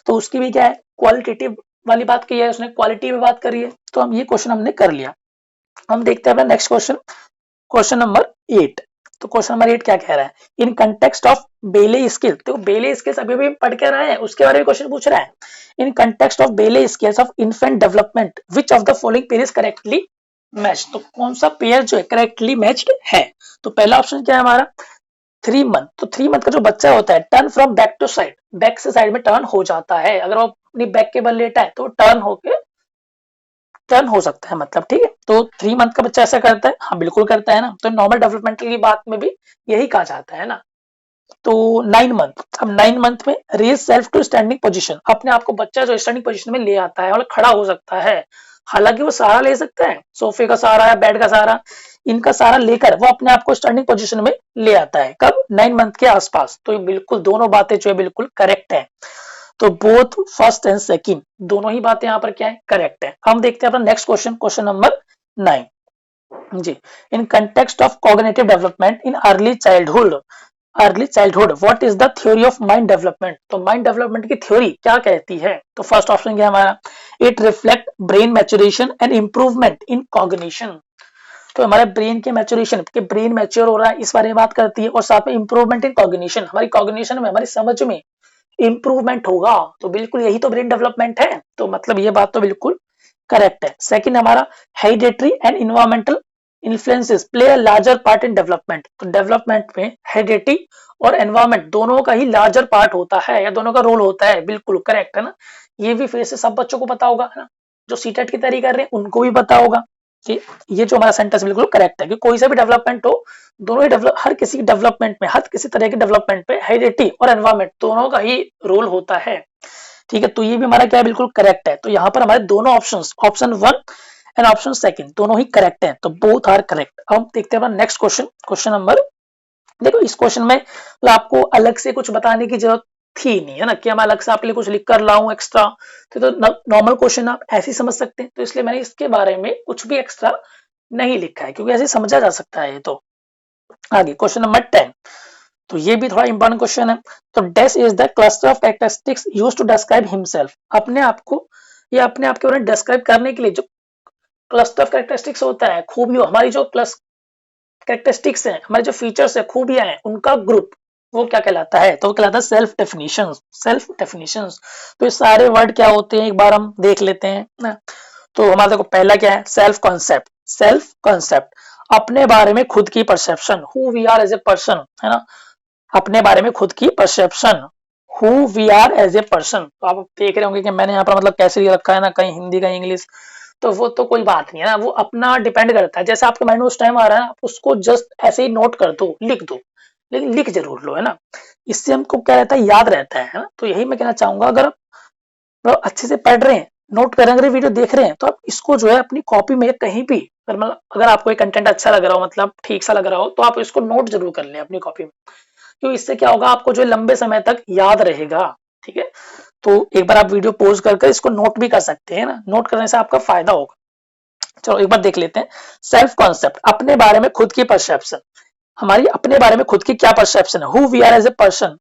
तो उसकी भी क्या है, क्वालिटेटिव वाली बात की है, उसने क्वालिटी पे बात करी है। तो हम ये क्वेश्चन हमने कर लिया। हम देखते हैं अपना नेक्स्ट क्वेश्चन, क्वेश्चन नंबर 8। तो क्वेश्चन नंबर 8 क्या कह रहा है, इन कंटेक्स्ट ऑफ बेले स्किल। तो बेले स्किल्स अभी भी पढ़ के रहे हैं, उसके बारे में क्वेश्चन पूछ रहा है। इन कंटेक्स्ट ऑफ बेले skills of infant development which of the following pair is correctly match. तो कौन सा पेयर जो है करेक्टली मैच्ड है। तो पहला ऑप्शन क्या है हमारा, 3 मंथ। तो 3 मंथ का जो बच्चा होता है, turn from back to side, back से साइड में टर्न हो जाता है। अगर वो अपनी बैक के बल लेटा है तो टर्न होके टर्न हो सकता है, मतलब ठीक है। तो 3 मंथ का बच्चा ऐसा करता है, हाँ बिल्कुल करता है ना। तो नॉर्मल डेवलपमेंट की बात में भी यही कहा जाता है ना। तो 9 मंथ, अब 9 मंथ में raise self to standing position, अपने आप को बच्चा जो स्टैंडिंग पोजीशन में ले आता है और खड़ा हो सकता है। हालांकि वो सहारा ले सकता है, सोफे का सहारा या बेड का सहारा, इनका सहारा लेकर वो अपने आप को स्टैंडिंग पोजीशन में ले आता है। कब, 9 मंथ के आसपास। तो ये बिल्कुल दोनों बातें जो है बिल्कुल करेक्ट है। तो बोथ फर्स्ट एंड सेकंड दोनों ही बातें यहाँ पर क्या है, करेक्ट है। हम देखते हैं अपना नेक्स्ट क्वेश्चन, क्वेश्चन नंबर 9 जी। In context of cognitive development in early childhood what is the theory of mind development. तो माइंड डेवलपमेंट की थ्योरी क्या कहती है। तो फर्स्ट ऑप्शन क्या है हमारा, it reflect brain maturation and improvement in cognition. तो हमारे ब्रेन के मैच्योरेशन, के ब्रेन मैच्योर हो रहा है इस बारे में बात करती है, और साथ में इंप्रूवमेंट इन कॉग्निशन, हमारी कॉग्निशन में, हमारी समझ में इंप्रूवमेंट होगा। तो बिल्कुल यही तो ब्रेन डेवलपमेंट है। तो मतलब ये बात तो बिल्कुल करेक्ट है। सेकंड हमारा, hereditary and environmental influences play a larger part in development. तो डेवलपमेंट में हेरिडिटी और एनवायरमेंट दोनों का ही लार्जर पार्ट होता है, या दोनों का रोल होता है, बिल्कुल करेक्ट है ना। ये भी फिर से सब बच्चों को पता होगा, है ना, जो सीटेट की तैयारी कर रहे हैं उनको भी पता होगा कि ये जो हमारा सेंटेंस बिल्कुल करेक्ट है, कि कोई सा भी डेवलपमेंट हो, दोनों ही डेवलप, हर किसी डेवलपमेंट में, हर किसी तरह के डेवलपमेंट पे हेरिडिटी और एनवायरमेंट दोनों का ही रोल होता है। ठीक है, तो ये भी हमारा क्या है, बिल्कुल करेक्ट है। तो यहाँ पर हमारे दोनों options, option 1 and option second दोनों ही करेक्ट हैं। तो बोथ आर करेक्ट। अब देखते हैं अपना नेक्स्ट क्वेश्चन, क्वेश्चन नंबर, देखो इस क्वेश्चन में मतलब आपको अलग से कुछ बताने की जरूरत थी नहीं, है ना, कि मैं अलग से आपके लिए कुछ लिख कर लाऊं एक्स्ट्रा। तो नॉर्मल क्वेश्चन आप ऐसे ही समझ सकते हैं, तो इसलिए मैंने इसके बारे में कुछ भी एक्स्ट्रा नहीं लिखा है, क्योंकि ऐसे समझा जा सकता है ये। तो आगे क्वेश्चन नंबर 10, तो ये भी थोड़ा इंपॉर्टेंट क्वेश्चन है। तो dash is the cluster of characteristics used to describe himself. अपने आप को, या अपने आप के बारे में डिस्क्राइब करने के लिए जो क्लस्टर ऑफ कैरेक्टरिस्टिक्स होता है, खूबियों, हमारी जो कैरेक्टरिस्टिक्स हैं, हमारे जो फीचर्स है, खूबियां हैं, उनका ग्रुप, वो क्या कहलाता है, तो वो कहलाता है सेल्फ डेफिनेशन। सेल्फ डेफिनेशन, तो ये सारे वर्ड क्या होते हैं एक बार हम देख लेते हैं ना। तो हमारा देखो पहला क्या है, सेल्फ कॉन्सेप्ट। सेल्फ कॉन्सेप्ट अपने बारे में खुद की perception, who we are as a person, है ना। अपने बारे में खुद की perception, who we are as a person. तो आप देख रहे होंगे कि मैंने यहाँ पर मतलब कैसे लिख रखा है ना, कहीं हिंदी कहीं इंग्लिश, तो वो तो कोई बात नहीं है ना, वो अपना डिपेंड करता है, जैसे आपके माइंड में उस टाइम आ रहा है ना, उसको जस्ट ऐसे ही नोट कर दो, लिख दो, लेकिन लिख जरूर लो, है ना। इससे हमको क्या रहता है, याद रहता है ना। तो यही मैं कहना चाहूंगा, अगर आप मतलब अच्छे से पढ़ रहे हैं, नोट कर रहे हैं, वीडियो देख रहे हैं, तो आप इसको जो है अपनी कॉपी में कहीं भी, अगर मतलब अगर आपको ये कंटेंट अच्छा लग रहा हो, मतलब ठीक सा लग रहा हो, तो आप इसको नोट जरूर कर लें अपनी कॉपी में, क्योंकि इससे क्या होगा, आपको जो है लंबे समय तक याद रहेगा। ठीक है, तो एक बार आप वीडियो पॉज कर इसको नोट भी कर सकते हैं ना, नोट करने से आपका फायदा होगा। चलो एक बार देख लेते हैं, सेल्फ कॉन्सेप्ट अपने बारे में खुद की परसेप्शन। हमारी अपने बारे में खुद की क्या परसेप्शन है, who we are as a person,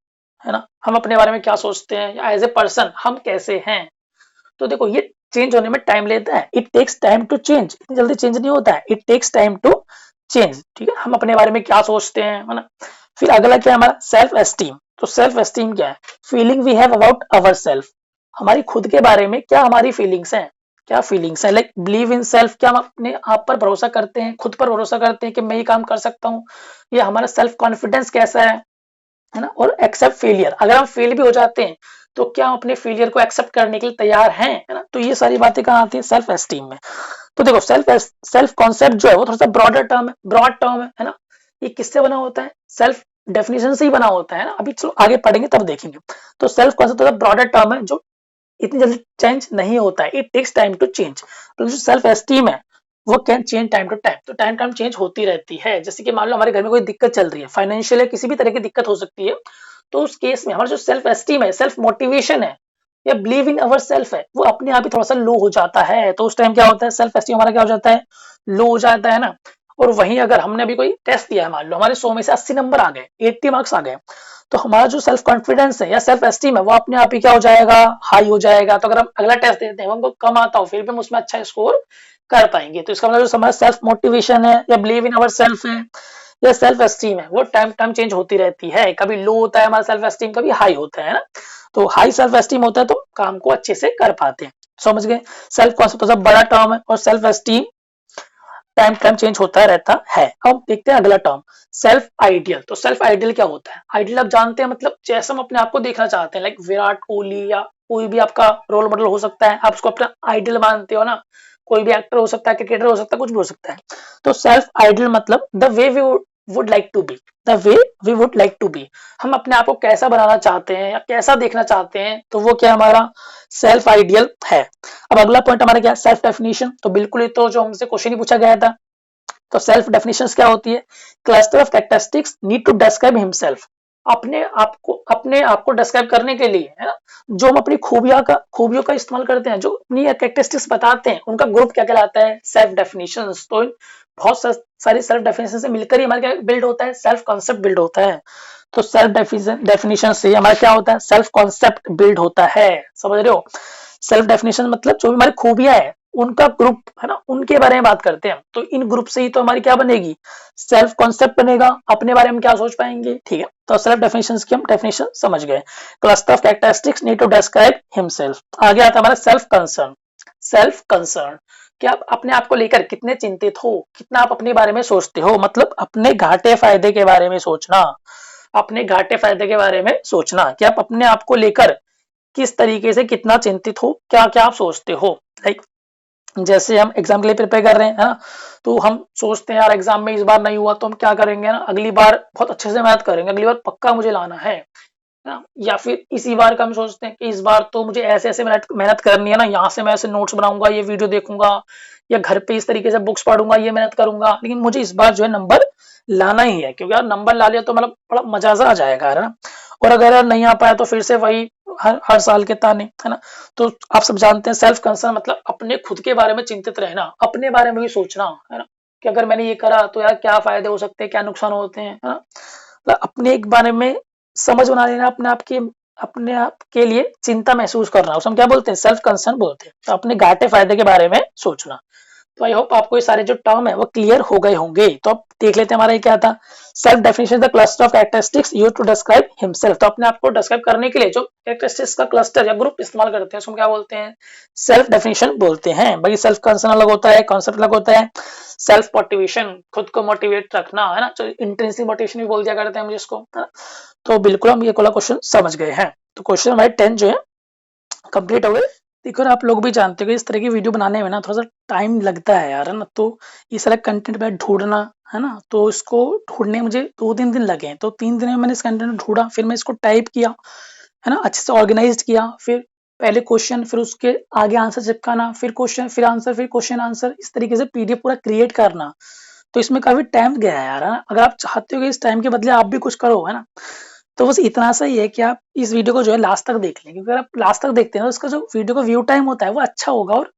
है ना, हम अपने बारे में क्या सोचते हैं, या एज ए पर्सन हम कैसे हैं। तो देखो ये चेंज होने में टाइम लेता है, it takes time to change, इतनी जल्दी चेंज नहीं होता है, it takes time to change. ठीक है, हम अपने बारे में क्या सोचते हैं, है ना। फिर अगला क्या है हमारा, सेल्फ एस्टीम। तो सेल्फ एस्टीम क्या है, feeling we have about our self. हमारी खुद के बारे में क्या हमारी फीलिंग्स हैं, क्या फीलिंग्स है, लाइक बिलीव इन सेल्फ, क्या हम अपने आप पर भरोसा करते हैं, खुद पर भरोसा करते हैं कि मैं ये काम कर सकता हूँ, या हमारा सेल्फ कॉन्फिडेंस कैसा है ना। और एक्सेप्ट फेलियर, अगर हम फेल भी हो जाते हैं, तो क्या हम अपने फेलियर को एक्सेप्ट करने के लिए तैयार हैं, है ना। तो ये सारी बातें कहाँ आती है, सेल्फ एस्टीम में। तो देखो सेल्फ कॉन्सेप्ट जो है वो थोड़ा सा ब्रॉडर टर्म है, ब्रॉड टर्म है ना। ये किससे बना होता है, सेल्फ डेफिनेशन से ही बना होता है ना। अभी चलो आगे पढ़ेंगे तब देखेंगे। तो सेल्फ कॉन्सेप्ट थोड़ा ब्रॉडर टर्म है, जो इतनी जल्दी चेंज नहीं होता है, it takes time to change. तो जो सेल्फ एस्टीम है वो can change time to time, तो टाइम टाइम चेंज होती रहती है। जैसे कि मान लो हमारे घर में कोई दिक्कत चल रही है, फाइनेंशियल या किसी भी तरह की दिक्कत हो सकती है, तो उस केस में हमारा जो सेल्फ एस्टीम है, सेल्फ मोटिवेशन है, या बिलीव इन अवर सेल्फ है, वो अपने आप ही थोड़ा सा लो हो जाता है। तो उस टाइम क्या होता है, सेल्फ एस्टीम हमारा क्या हो जाता है, लो हो जाता है ना। और वहीं अगर हमने अभी कोई टेस्ट दिया है, मान लो हमारे 100 में से 80 नंबर आ गए, 80 मार्क्स आ गए, तो हमारा जो सेल्फ कॉन्फिडेंस है या सेल्फ एस्टीम है वो अपने आप ही क्या हो जाएगा, हाई हो जाएगा। तो अगर हम अगला टेस्ट देते हैं, हमको कम आता हो, फिर भी हम उसमें अच्छा स्कोर कर पाएंगे। तो इसका मतलब जो हमारा सेल्फ मोटिवेशन है, या बिलीव इन अवर सेल्फ है, या सेल्फ एस्टीम है, वो टाइम टाइम चेंज होती रहती है। कभी लो होता है हमारा सेल्फ एस्टीम, कभी हाई होता है ना। तो हाई सेल्फ एस्टीम होता है तो काम को अच्छे से कर पाते हैं। समझ गए, सेल्फ कॉन्सेप्ट सब बड़ा टर्म है, और self esteem time time change होता रहता है। अब देखते हैं अगला टर्म, सेल्फ आइडियल। तो सेल्फ आइडियल क्या होता है, आइडियल आप जानते हैं, मतलब जैसे हम अपने आप को देखना चाहते हैं, लाइक विराट कोहली या कोई भी आपका रोल मॉडल हो सकता है, आप उसको अपना आइडियल मानते हो ना। कोई भी एक्टर हो सकता है, क्रिकेटर हो सकता है, कुछ भी हो सकता है। तो सेल्फ आइडियल मतलब the way we would like to be, the way we would like to be, हम अपने आप को कैसा बनाना चाहते हैं या कैसा देखना चाहते हैं, तो वो क्या हमारा सेल्फ आइडियल है। अब अगला पॉइंट हमारा क्या, सेल्फ डेफिनेशन। तो बिल्कुल ये तो जो हमसे क्वेश्चन ही पूछा गया था। तो सेल्फ डेफिनेशंस क्या होती है, cluster of characteristics need to describe himself. अपने आप को डिस्क्राइब करने के लिए, है ना, जो हम अपनी खूबियों का इस्तेमाल करते हैं, जो अपनी कैरेक्टरिस्टिक्स बताते हैं, उनका ग्रुप क्या कहलाता है, सेल्फ डेफिनेशंस। तो बहुत सारी सेल्फ डेफिनेशन से मिलकर ही हमारा क्या बिल्ड होता है, सेल्फ कॉन्सेप्ट बिल्ड होता है। तो सेल्फ डेफिनेशन से हमारा क्या होता है, सेल्फ कॉन्सेप्ट बिल्ड होता है। समझ रहे हो, सेल्फ डेफिनेशन मतलब जो भी हमारी खूबियां है उनका ग्रुप, है ना, उनके बारे में बात करते हैं। तो इन ग्रुप से ही तो हमारी क्या बनेगी, सेल्फ कॉन्सेप्ट बनेगा, अपने बारे में क्या सोच पाएंगे। ठीक है, तो सेल्फ डेफिनेशन की हम डेफिनेशन समझ गए। Cluster of characteristics need to describe himself. आगे आता है हमारा सेल्फ कंसर्न। सेल्फ कंसर्न कि आप अपने आप को लेकर कितने चिंतित हो, कितना आप अपने बारे में सोचते हो, मतलब अपने घाटे फायदे के बारे में सोचना, अपने घाटे फायदे के बारे में सोचना कि आप अपने आप को लेकर किस तरीके से कितना चिंतित हो, क्या क्या आप सोचते हो। लाइक जैसे हम एग्जाम के लिए प्रिपेयर कर रहे हैं, है ना, तो हम सोचते हैं यार एग्जाम में इस बार नहीं हुआ तो हम क्या करेंगे ना, अगली बार बहुत अच्छे से मेहनत करेंगे, अगली बार पक्का मुझे लाना है ना। या फिर इसी बार का हम सोचते हैं कि इस बार तो मुझे ऐसे ऐसे मेहनत मेहनत करनी है ना, यहाँ से मैं ऐसे नोट्स बनाऊंगा, ये वीडियो देखूंगा, या घर पे इस तरीके से बुक्स पढ़ूंगा, ये मेहनत करूंगा, लेकिन मुझे इस बार जो है नंबर लाना ही है, क्योंकि यार नंबर ला लिया तो मतलब बड़ा मजा सा आ जाएगा, है ना। और अगर यार नहीं आ पाया तो फिर से वही हर साल के ताने, है ना। तो आप सब जानते हैं सेल्फ कंसर्न मतलब अपने खुद के बारे में चिंतित रहना, अपने बारे में भी सोचना, है ना, कि अगर मैंने ये करा तो यार क्या फायदे हो सकते हैं, क्या नुकसान होते हैं, है ना। मतलब अपने एक बारे में समझ बना लेना, अपने आप के लिए चिंता महसूस करना, उसे हम क्या बोलते हैं, सेल्फ कंसर्न बोलते हैं। तो अपने घाटे फायदे के बारे में सोचना। तो आई होप आपको ये सारे जो टर्म है वो क्लियर हो गए होंगे। तो अब देख लेते हैं हमारा ये क्या था, self definition the cluster of characteristics used to describe himself. तो अपने आप को डिस्क्राइब करने के लिए जो कैरेक्टरिस्टिक्स का क्लस्टर या ग्रुप इस्तेमाल करते हैं उसको क्या बोलते हैं, सेल्फ डेफिनेशन बोलते हैं। भाई सेल्फ कंसर्न अलग होता है, कॉन्सेप्ट अलग होता है। सेल्फ मोटिवेशन, खुद को मोटिवेट रखना है ना, जो इंट्रिंसिक मोटिवेशन भी बोल दिया करते हैं मुझे इसको, है ना। तो बिल्कुल हम ये वाला क्वेश्चन समझ गए हैं। तो क्वेश्चन हमारे 10 जो है कंप्लीट हो गए। देखो आप लोग भी जानते हो कि इस तरह की वीडियो बनाने में ना थोड़ा सा टाइम लगता है यार, है ना। तो ये सारा कंटेंट में ढूंढना, है ना, तो इसको ढूंढने मुझे 2-3 दिन लगे। तो 3 दिन में मैंने इस कंटेंट ढूंढा, फिर मैं इसको टाइप किया, है ना, अच्छे से ऑर्गेनाइज किया। फिर पहले क्वेश्चन, फिर उसके आगे आंसर चिपकाना, फिर क्वेश्चन, फिर आंसर, फिर क्वेश्चन आंसर, इस तरीके से पीडीएफ पूरा क्रिएट करना। तो इसमें काफी टाइम गया है यार, है ना? अगर आप चाहते हो कि इस टाइम के बदले आप भी कुछ करो, है ना, तो बस इतना सा ही है कि आप इस वीडियो को जो है लास्ट तक देख लें, क्योंकि अगर आप लास्ट तक देखते हैं तो इसका जो वीडियो का व्यू टाइम होता है वो अच्छा होगा, और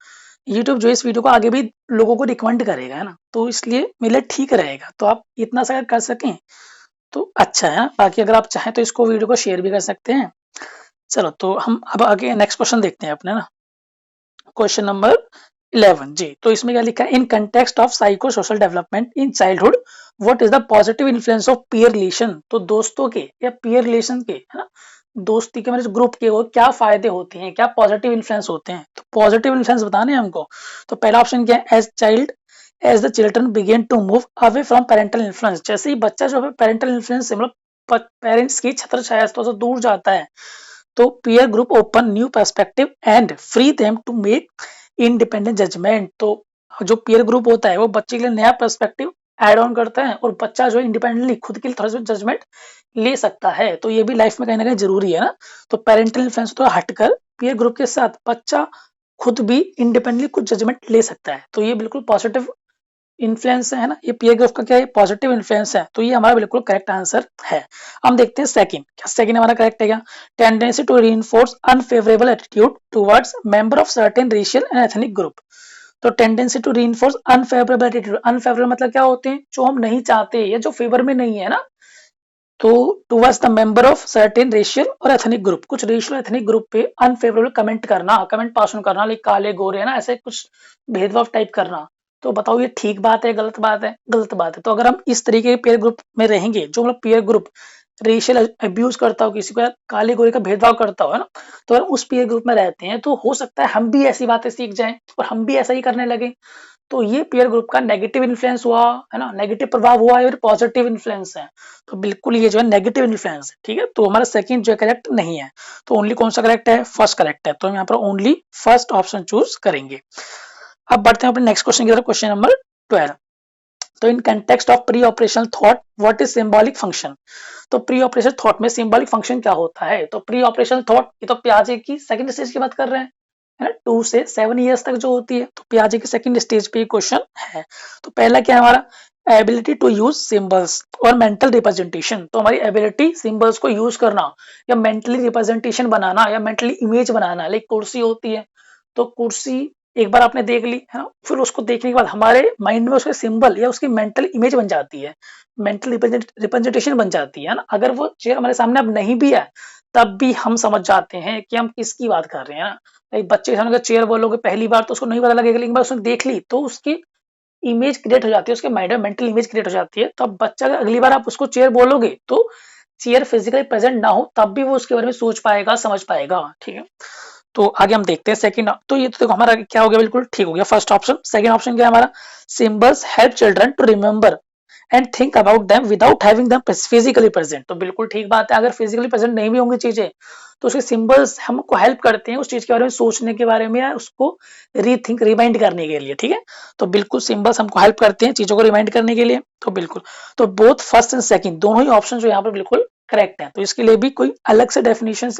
यूट्यूब जो है इस वीडियो को आगे भी लोगों को रिकमेंड करेगा, है ना। तो इसलिए मेरे लिए ठीक रहेगा। तो आप इतना सा अगर कर सकें तो अच्छा है। बाकी अगर आप चाहें तो इसको वीडियो को शेयर भी कर सकते हैं। चलो तो हम अब आगे नेक्स्ट क्वेश्चन देखते हैं अपने ना, क्वेश्चन नंबर 11 जी। तो इसमें क्या लिखा है, इन context of psycho social development in childhood what is the positive influence of peer relation. तो दोस्तों के या पीयर रिलेशन के, है ना, दोस्ती के, मेरे ग्रुप के, वो क्या फायदे होते हैं, क्या पॉजिटिव इन्फ्लुएंस होते हैं। तो पॉजिटिव इन्फ्लुएंस बताने हैं हमको। तो पहला ऑप्शन क्या है, as the children begin to move away from parental influence. जैसे ही बच्चा जो है पेरेंटल इन्फ्लुएंस से, मतलब पेरेंट्स की छत्र छाया से थोड़ा सा दूर जाता है, तो peer group open new perspective and free them to make independent judgement. तो जो पीयर ग्रुप होता है वो बच्चे के लिए नया पर्सपेक्टिव ऐड ऑन करता है, और बच्चा जो है इंडिपेंडेंटली खुद के लिए थोड़ा सा जजमेंट ले सकता है। तो ये भी लाइफ में कहीं ना कहीं जरूरी है ना। तो पेरेंटल इन्फ्लुएंस तो हटकर पीयर ग्रुप के साथ बच्चा खुद भी इंडिपेंडेंटली कुछ जजमेंट ले सकता है। तो ये बिल्कुल पॉजिटिव इन्फ्लुएंस है ना, ये पीयर ग्रुप का क्या है, पॉजिटिव इन्फ्लुएंस है। तो ये हमारा बिल्कुल करेक्ट आंसर है। हम देखते हैं सेकंड, क्या सेकंड हमारा करेक्ट है क्या, tendency to reinforce unfavourable attitude towards member of certain racial and ethnic group. तो tendency to reinforce unfavourable attitude, unfavourable मतलब क्या होते हैं, जो हम नहीं चाहते या जो फेवर में नहीं है ना। तो towards the member of certain racial और एथनिक ग्रुप, कुछ रेशियल एथनिक ग्रुप पे अनफेवरेबल कमेंट करना, कमेंट पास ऑन करना, लाइक काले गोरे, है ना, ऐसे कुछ भेदभाव टाइप करना। तो बताओ ये ठीक बात है, गलत बात है, गलत बात है। तो अगर हम इस तरीके के पीयर ग्रुप में रहेंगे, जो मतलब पीयर ग्रुप रेशियल अब्यूज करता हो, किसी को काले गोरे का भेदभाव करता हो, है ना, तो अगर उस पीयर ग्रुप में रहते हैं तो हो सकता है हम भी ऐसी बातें सीख जाएं और हम भी ऐसा ही करने लगे। तो ये पीयर ग्रुप का नेगेटिव इन्फ्लुएंस हुआ, है ना, नेगेटिव प्रभाव हुआ है, और पॉजिटिव इन्फ्लुएंस है। तो बिल्कुल ये जो है नेगेटिव इन्फ्लुएंस है, ठीक है। तो हमारा सेकंड जो है करेक्ट नहीं है। तो ओनली कौन सा करेक्ट है, फर्स्ट करेक्ट है। तो हम यहाँ पर ओनली फर्स्ट ऑप्शन चूज करेंगे। अब बढ़ते हैं अपने नेक्स्ट क्वेश्चन की तरफ, क्वेश्चन नंबर 12। तो इन context of pre operational thought what is symbolic function. तो प्री ऑपरेशन थॉट में सिंबॉलिक फंक्शन क्या होता है। तो प्री ऑपरेशनल थॉट, ये तो पियाजे की सेकंड स्टेज की बात कर रहे हैं, है ना, 2 से 7 इयर्स तक जो होती है। तो पियाजे की सेकंड स्टेज पे क्वेश्चन है। तो पहला क्या है हमारा, एबिलिटी टू यूज सिंबल्स और मेंटल रिप्रेजेंटेशन। तो हमारी एबिलिटी सिंबल्स को यूज करना, या मेंटली रिप्रेजेंटेशन बनाना, या मेंटली इमेज बनाना। लाइक कुर्सी होती है, तो कुर्सी एक बार आपने देख ली, है ना, फिर उसको देखने के बाद हमारे माइंड में उसके सिंबल या उसकी मेंटल इमेज बन जाती है, मेंटल रिप्रेजेंटेशन बन जाती है ना। अगर वो चेयर हमारे सामने अब नहीं भी है, तब भी हम समझ जाते हैं कि हम किसकी बात कर रहे हैं ना। एक बच्चे के सामने अगर चेयर बोलोगे पहली बार तो उसको नहीं पता लगेगा, लेकिन बार उसने देख ली तो उसकी इमेज क्रिएट हो जाती है, उसके माइंड में मेंटल इमेज क्रिएट हो जाती है। तो अब बच्चा अगर अगली बार आप उसको चेयर बोलोगे तो चेयर फिजिकली प्रेजेंट ना हो तब भी वो उसके बारे में सोच पाएगा, समझ पाएगा, ठीक है। तो आगे हम देखते हैं सेकंड। तो ये तो देखो हमारा क्या हो गया, बिल्कुल ठीक हो गया फर्स्ट ऑप्शन। सेकंड ऑप्शन क्या है हमारा, symbols help children to remember and think about them without having them physically present. तो बिल्कुल ठीक बात है, अगर फिजिकली प्रेजेंट नहीं भी होंगी चीजें तो उसके सिंबल्स हमको हेल्प करते हैं उस चीज के बारे में सोचने के बारे में, या उसको रीथिंक रिमाइंड करने के लिए, ठीक है। तो बिल्कुल सिंबल्स हमको हेल्प करते हैं चीजों को रिमाइंड करने के लिए। तो बिल्कुल, तो बोथ फर्स्ट एंड सेकंड दोनों ही ऑप्शन जो यहाँ पर बिल्कुल करेक्ट है। तो इसके लिए भी कोई अलग से डेफिनेशन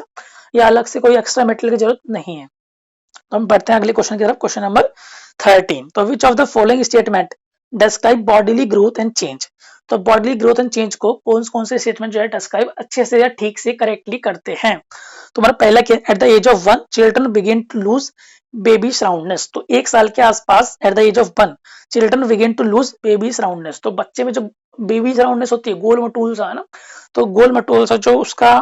या अलग से कोई एक्स्ट्रा मेटेरियल की जरूरत नहीं है। तो हम बढ़ते हैं अगले क्वेश्चन की तरफ, क्वेश्चन नंबर 13। तो विच of the following statement describe bodily growth and change. तो बॉडीली ग्रोथ एंड चेंज को कौन कौन से स्टेटमेंट जो है डिस्क्राइब अच्छे से या ठीक से करेक्टली करते हैं। तो हमारा पहला क्या, at the age of 1 children begin to lose baby roundness. तो 1 साल के आसपास at the age of 1 children begin to lose baby roundness. तो बच्चे में जो बेबी राउंडनेस होती है, गोल मटोल सा, है ना, तो गोल मटोल सा जो उसका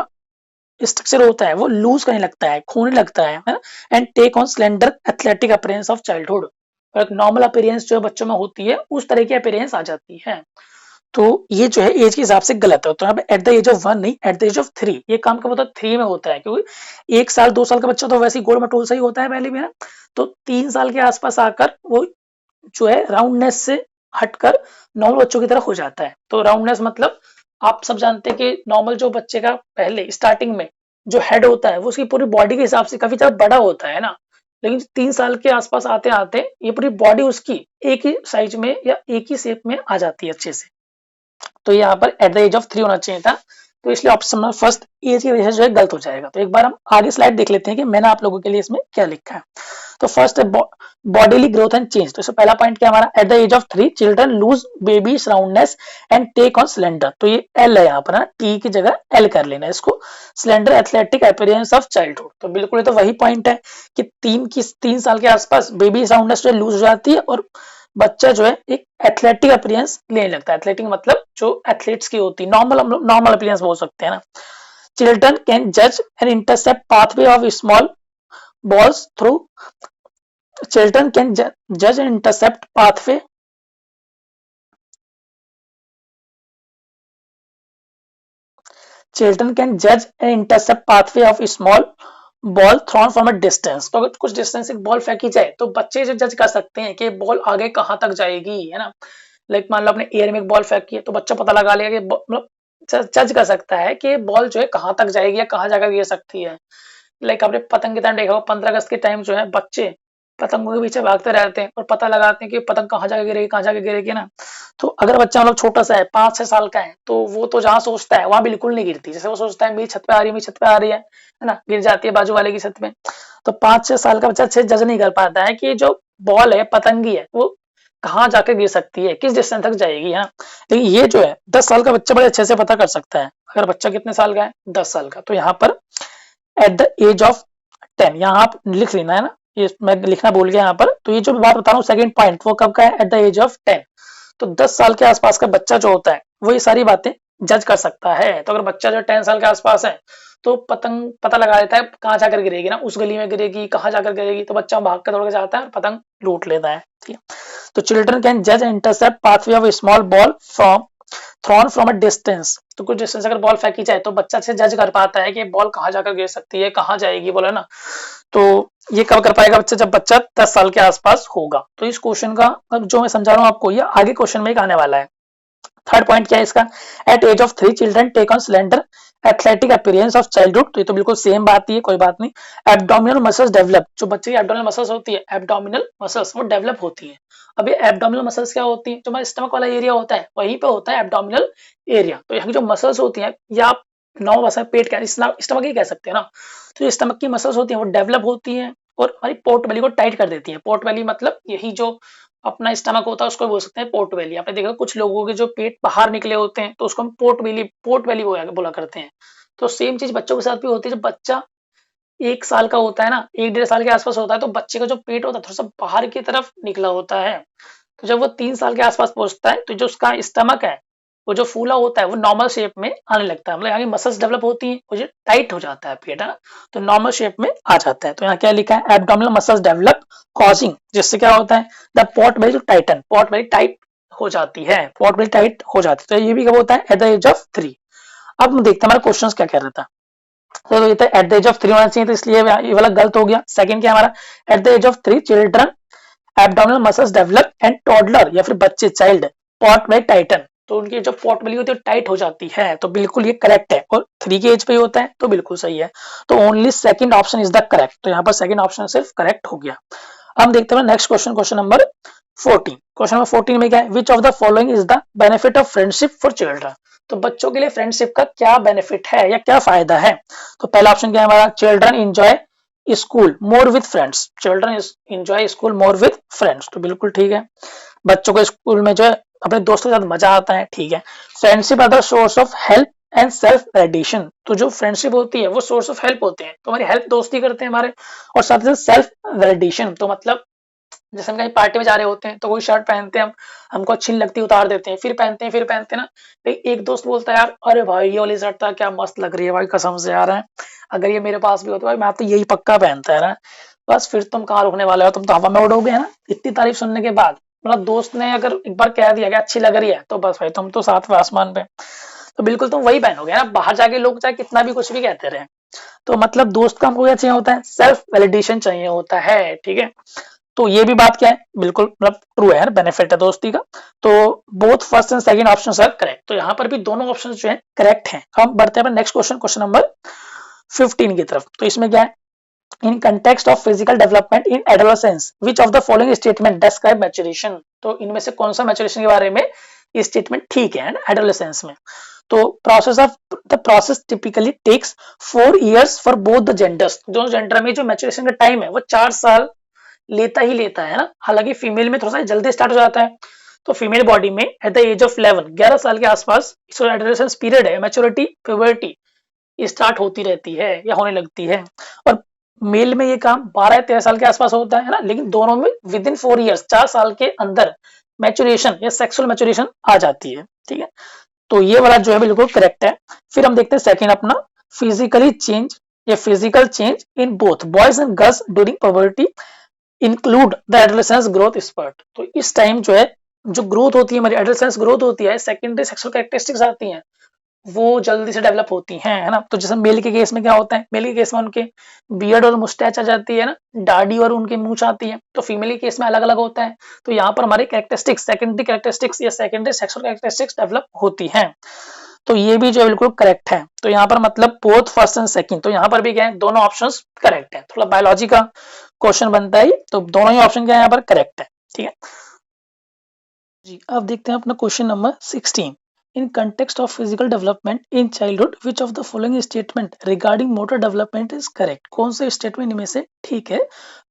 स्ट्रक्चर होता है वो लूज करने लगता है, खोने लगता है ना, and take on slender athletic appearance of childhood. और एक नॉर्मल अपीयरेंस जो बच्चों में होती है उस तरह की अपीयरेंस आ जाती है। तो ये जो है एज के हिसाब से गलत है। तो यहाँ पे एट द एज ऑफ 1 नहीं, एट द एज ऑफ 3 ये काम कब होता है? 3 में होता है, क्योंकि 1 साल 2 साल का बच्चा तो वैसे ही गोल मटोल सा ही होता है पहले भी, है। तो 3 साल के आसपास आकर वो जो है राउंडनेस से हटकर नॉर्मल बच्चों की तरह हो जाता है। तो राउंडनेस मतलब आप सब जानते हैं कि नॉर्मल जो बच्चे का पहले स्टार्टिंग में जो हेड होता है वो उसकी पूरी बॉडी के हिसाब से काफी ज्यादा बड़ा होता है ना, लेकिन 3 साल के आसपास आते आते ये पूरी बॉडी उसकी एक ही साइज में या एक ही शेप में आ जाती है अच्छे से। तो यहाँ पर एट द एज ऑफ 3 होना चाहिए था। तो इसलिए ऑप्शन नंबर फर्स्ट एज की वजह से जो है गलत हो जाएगा। तो एक बार हम आगे स्लाइड देख लेते हैं कि मैंने आप लोगों के लिए इसमें क्या लिखा है। तो फर्स्ट है बॉडीली ग्रोथ एंड चेंज। तो इसमें पहला पॉइंट क्या हमारा? At the age of 3 children lose baby roundness and take on cylinder. तो ये एल है यहाँ पर, टी की जगह एल कर लेना है इसको। Cylinder athletic appearance of childhood. तो बिल्कुल ये तो वही पॉइंट है कि 3 साल के आसपास बेबी राउंडनेस जो लूज हो जाती है और बच्चा जो है एक एथलेटिक अपीयरेंस लेने लगता है। एथलेटिक मतलब जो एथलीट्स की होती है, नॉर्मल नॉर्मल अपीयरेंस बोल सकते हैं ना। चिल्ड्रन कैन जज and intercept pathway of small balls through children can judge and intercept pathway children can judge and intercept pathway of small ball thrown from a distance. तो अगर कुछ डिस्टेंस एक बॉल फेंकी जाए तो बच्चे जो जज कर सकते हैं कि बॉल आगे कहाँ तक जाएगी, है ना। लाइक मान लो अपने एयर में एक बॉल फेंकी है तो बच्चा पता लगा लेगा कि मतलब जज कर सकता है कि बॉल जो है कहाँ तक जाएगी या कहाँ जाकर गिर सकती है। लाइक आपने पतंग के टाइम देखा होगा, 15 अगस्त के टाइम जो है बच्चे पतंगों के पीछे भागते रहते हैं और पता लगाते हैं कि पतंग कहाँ जाके गिरेगी, कहाँ जाके गिरेगी ना। तो अगर बच्चा मतलब छोटा सा है, 5-6 साल का है, तो वो तो जहाँ सोचता है वहां बिल्कुल नहीं गिरती। जैसे वो सोचता है मेरी छत पे आ रही है, मेरी छत पे आ रही है ना, गिर जाती है बाजू वाले की छत में। तो 5-6 साल का बच्चा अच्छे जज नहीं कर पाता है कि जो बॉल है पतंगी है वो कहाँ जाकर गिर सकती है, किस डिस्टेंस तक जाएगी, है ना। लेकिन ये जो है 10 साल का बच्चा बड़े अच्छे से पता कर सकता है। अगर बच्चा कितने साल का है? 10 साल का। तो यहाँ पर एट द एज ऑफ 10 यहाँ आप लिख लेना है ना, ये मैं लिखना भूल गया यहाँ पर। तो ये जो बात बता रहा हूँ सेकंड पॉइंट वो कब का है? At the age of 10। तो 10 साल के आसपास का बच्चा जो होता है वो ये सारी बातें जज कर सकता है। तो अगर बच्चा जो 10 साल के आसपास है तो पतंग पता लगा लेता है कहाँ जाकर गिरेगी ना, उस गली में गिरेगी, कहाँ जाकर गिरेगी। तो बच्चा भाग कर दौड़ के जाता है और पतंग लूट लेता है। ठीक है। तो चिल्ड्रन कैन जज and intercept pathway of small ball from thrown from a distance. तो कुछ डिस्टेंस अगर बॉल फेंकी जाए तो बच्चा अच्छे जज कर पाता है कि बॉल कहाँ जाकर गिर सकती है, कहाँ जाएगी बॉल, है ना। तो ये कब कर पाएगा बच्चा? जब बच्चा 10 साल के आसपास होगा। तो इस क्वेश्चन का अब जो मैं समझा रहा हूँ आपको, ये आगे क्वेश्चन में एक आने वाला है। थर्ड पॉइंट क्या है इसका? At age of 3 children take on slender athletic appearance of childhood. तो ये तो बिल्कुल सेम बात ही है, कोई बात नहीं। Abdominal muscles develop. जो बच्चे की एब्डोमिनल मसल्स होती है, एब्डोमिनल मसल्स वो डेवलप होती है। अब ये एब्डोमिनल मसल्स क्या होती है? जो हमारा स्टमक वाला एरिया होता है वहीं पे होता है एब्डोमिनल एरिया। तो यहाँ की जो मसल्स होती हैं, या आप नौ भाषा में पेट का स्टमक ही कह सकते हैं ना। तो ये स्टमक की मसल्स होती हैं वो डेवलप होती हैं और हमारी पोर्ट बेली को टाइट कर देती है। पोर्ट बेली मतलब यही जो अपना स्टमक होता है उसको बोल सकते हैं पोर्ट बेली। आपने देखा कुछ लोगों के जो पेट बाहर निकले होते हैं तो उसको हम पोर्ट बेली बोला करते हैं। तो सेम चीज बच्चों के साथ भी होती है। जब बच्चा 1 साल का होता है ना, 1-1.5 साल के आसपास होता है, तो बच्चे का जो पेट होता है थोड़ा सा बाहर की तरफ निकला होता है। तो जब वो 3 साल के आसपास पहुंचता है तो जो उसका स्टमक है वो जो फूला होता है वो नॉर्मल शेप में आने लगता है। मतलब यहाँ की मसल्स डेवलप होती है, वो जो टाइट हो जाता है पेट, है ना, तो नॉर्मल शेप में आ जाता है। तो यहाँ क्या लिखा है? एब्डोमिनल मसल्स डेवलप कॉजिंग, जिससे क्या होता है? The pot belly tighten. Pot belly tight हो जाती है, पोर्ट बेली टाइट हो जाती है। तो ये भी कब होता है? At the age of 3। अब हम देखते हैं हमारा क्वेश्चन क्या कह रहा था। तो ये था एट द एज ऑफ 3 होना चाहिए, तो इसलिए ये वाला गलत हो गया। सेकंड क्या हमारा? At the age of 3 children abdominal muscles develop and toddler या फिर बच्चे चाइल्ड पॉट में टाइटन। तो उनकी जो पॉट बेली होती है टाइट हो जाती है। तो बिल्कुल ये करेक्ट है और 3 की एज पे ही होता है तो बिल्कुल सही है। तो only second option is the correct. तो यहाँ पर सेकंड ऑप्शन सिर्फ करेक्ट हो गया। हम देखते हैं next question, question number 14। Question number 14 में क्या है? Which of the following is the benefit of friendship for children. तो बच्चों के लिए फ्रेंडशिप का क्या बेनिफिट है या क्या फायदा है? तो पहला ऑप्शन क्या है हमारा? Children enjoy school more with friends. Children enjoy school more with friends. तो बिल्कुल ठीक है, बच्चों को स्कूल में जो है अपने दोस्तों के साथ मजा आता है। ठीक है। Friendship are the source of help and self validation. तो जो फ्रेंडशिप होती है वो सोर्स ऑफ हेल्प होते हैं, तो हमारी हेल्प दोस्ती करते हैं हमारे, और साथ ही सेल्फ वैलिडेशन। तो मतलब जैसे हम कहीं पार्टी में जा रहे होते हैं तो कोई शर्ट पहनते हैं हम, हमको अच्छी नहीं लगती, उतार देते हैं, फिर पहनते हैं ना। एक दोस्त बोलता है यार अरे भाई ये वाली शर्ट था क्या मस्त लग रही है भाई, कसम से यार है, अगर ये मेरे पास भी होता है भाई मैं तो यही पक्का पहनता है ना। बस फिर तुम कहाँ रुकने वाले हो, तुम तो हवा में उड़ोगे, है ना। इतनी तारीफ सुनने के बाद, मतलब दोस्त ने अगर एक बार कह दिया कि अच्छी लग रही है, तो बस भाई तुम तो सातवें आसमान पे। तो बिल्कुल तुम वही पहनोगे ना, बाहर जाके लोग चाहे कितना भी कुछ भी कहते रहे। तो मतलब दोस्त का हमको क्या चाहिए होता है, सेल्फ वैलिडेशन चाहिए होता है, ठीक है। तो ये भी बात क्या है, बिल्कुल मतलब ट्रू है, बेनिफिट है दोस्ती का। तो both first and second option are correct, तो यहाँ पर भी दोनों ऑप्शन जो है करेक्ट हैं। हम बढ़ते हैं नेक्स्ट क्वेश्चन, क्वेश्चन नंबर 15 की तरफ। तो इसमें क्या है, इन context of physical development in adolescence which of the following statement describe maturation. तो इनमें से कौन सा मैच्योरेशन के बारे में स्टेटमेंट ठीक है एडोलेसेंस में। तो process typically takes 4 years for both the genders. दोनों जेंडर में जो मैच्योरेशन का टाइम है वो 4 साल लेता ही लेता है ना। हालांकि फीमेल में थोड़ा सा जल्दी स्टार्ट हो जाता है। तो फीमेल बॉडी में एट द एज ऑफ 11 साल के आसपास एडोलेसेंस पीरियड है, मैच्योरिटी प्यूबर्टी स्टार्ट होती रहती है या होने लगती है। और मेल में ये काम 12 या 13 साल के आसपास होता है ना, लेकिन दोनों में विद इन 4 years 4 साल के अंदर मैच्योरेशन या सेक्सुअल मैच्योरेशन आ जाती है, ठीक है। तो ये वाला जो है बिल्कुल करेक्ट है। फिर हम देखते हैं सेकंड अपना, फिजिकली चेंज या physical change in both boys and girls during puberty include the adolescence growth spurt. तो इस टाइम जो है जो ग्रोथ होती है हमारी एडोलेसेंस ग्रोथ होती है, सेकेंडरी सेक्सुअल कैरेक्टरिस्टिक्स आती हैं वो जल्दी से डेवलप होती हैं, है ना। तो जैसे मेल के केस में क्या होता है, मेल के केस में उनके बियर्ड और मुस्टैच आ जाती है ना, दाढ़ी और उनके मूंछ आती है। तो फीमेल के केस में अलग अलग होता है। तो यहाँ पर हमारे कैरेक्टरिस्टिक्स सेकेंडरी कैरेक्टरिस्टिक्स या सेकेंडरी सेक्सुअल कैरेक्टरिस्टिक्स डेवलप होती हैं। तो ये भी जो बिल्कुल करेक्ट है। तो यहाँ पर मतलब बोथ फर्स्ट एंड सेकंड, तो यहाँ पर भी क्या है, दोनों ऑप्शंस करेक्ट है। थोड़ा बायोलॉजी का क्वेश्चन बनता है, तो दोनों ही ऑप्शन क्या है यहाँ पर करेक्ट है, ठीक है जी। अब देखते हैं अपना question number 16। In context of physical development in childhood which of the following statement regarding motor development is correct. कौन से स्टेटमेंट इनमें से ठीक है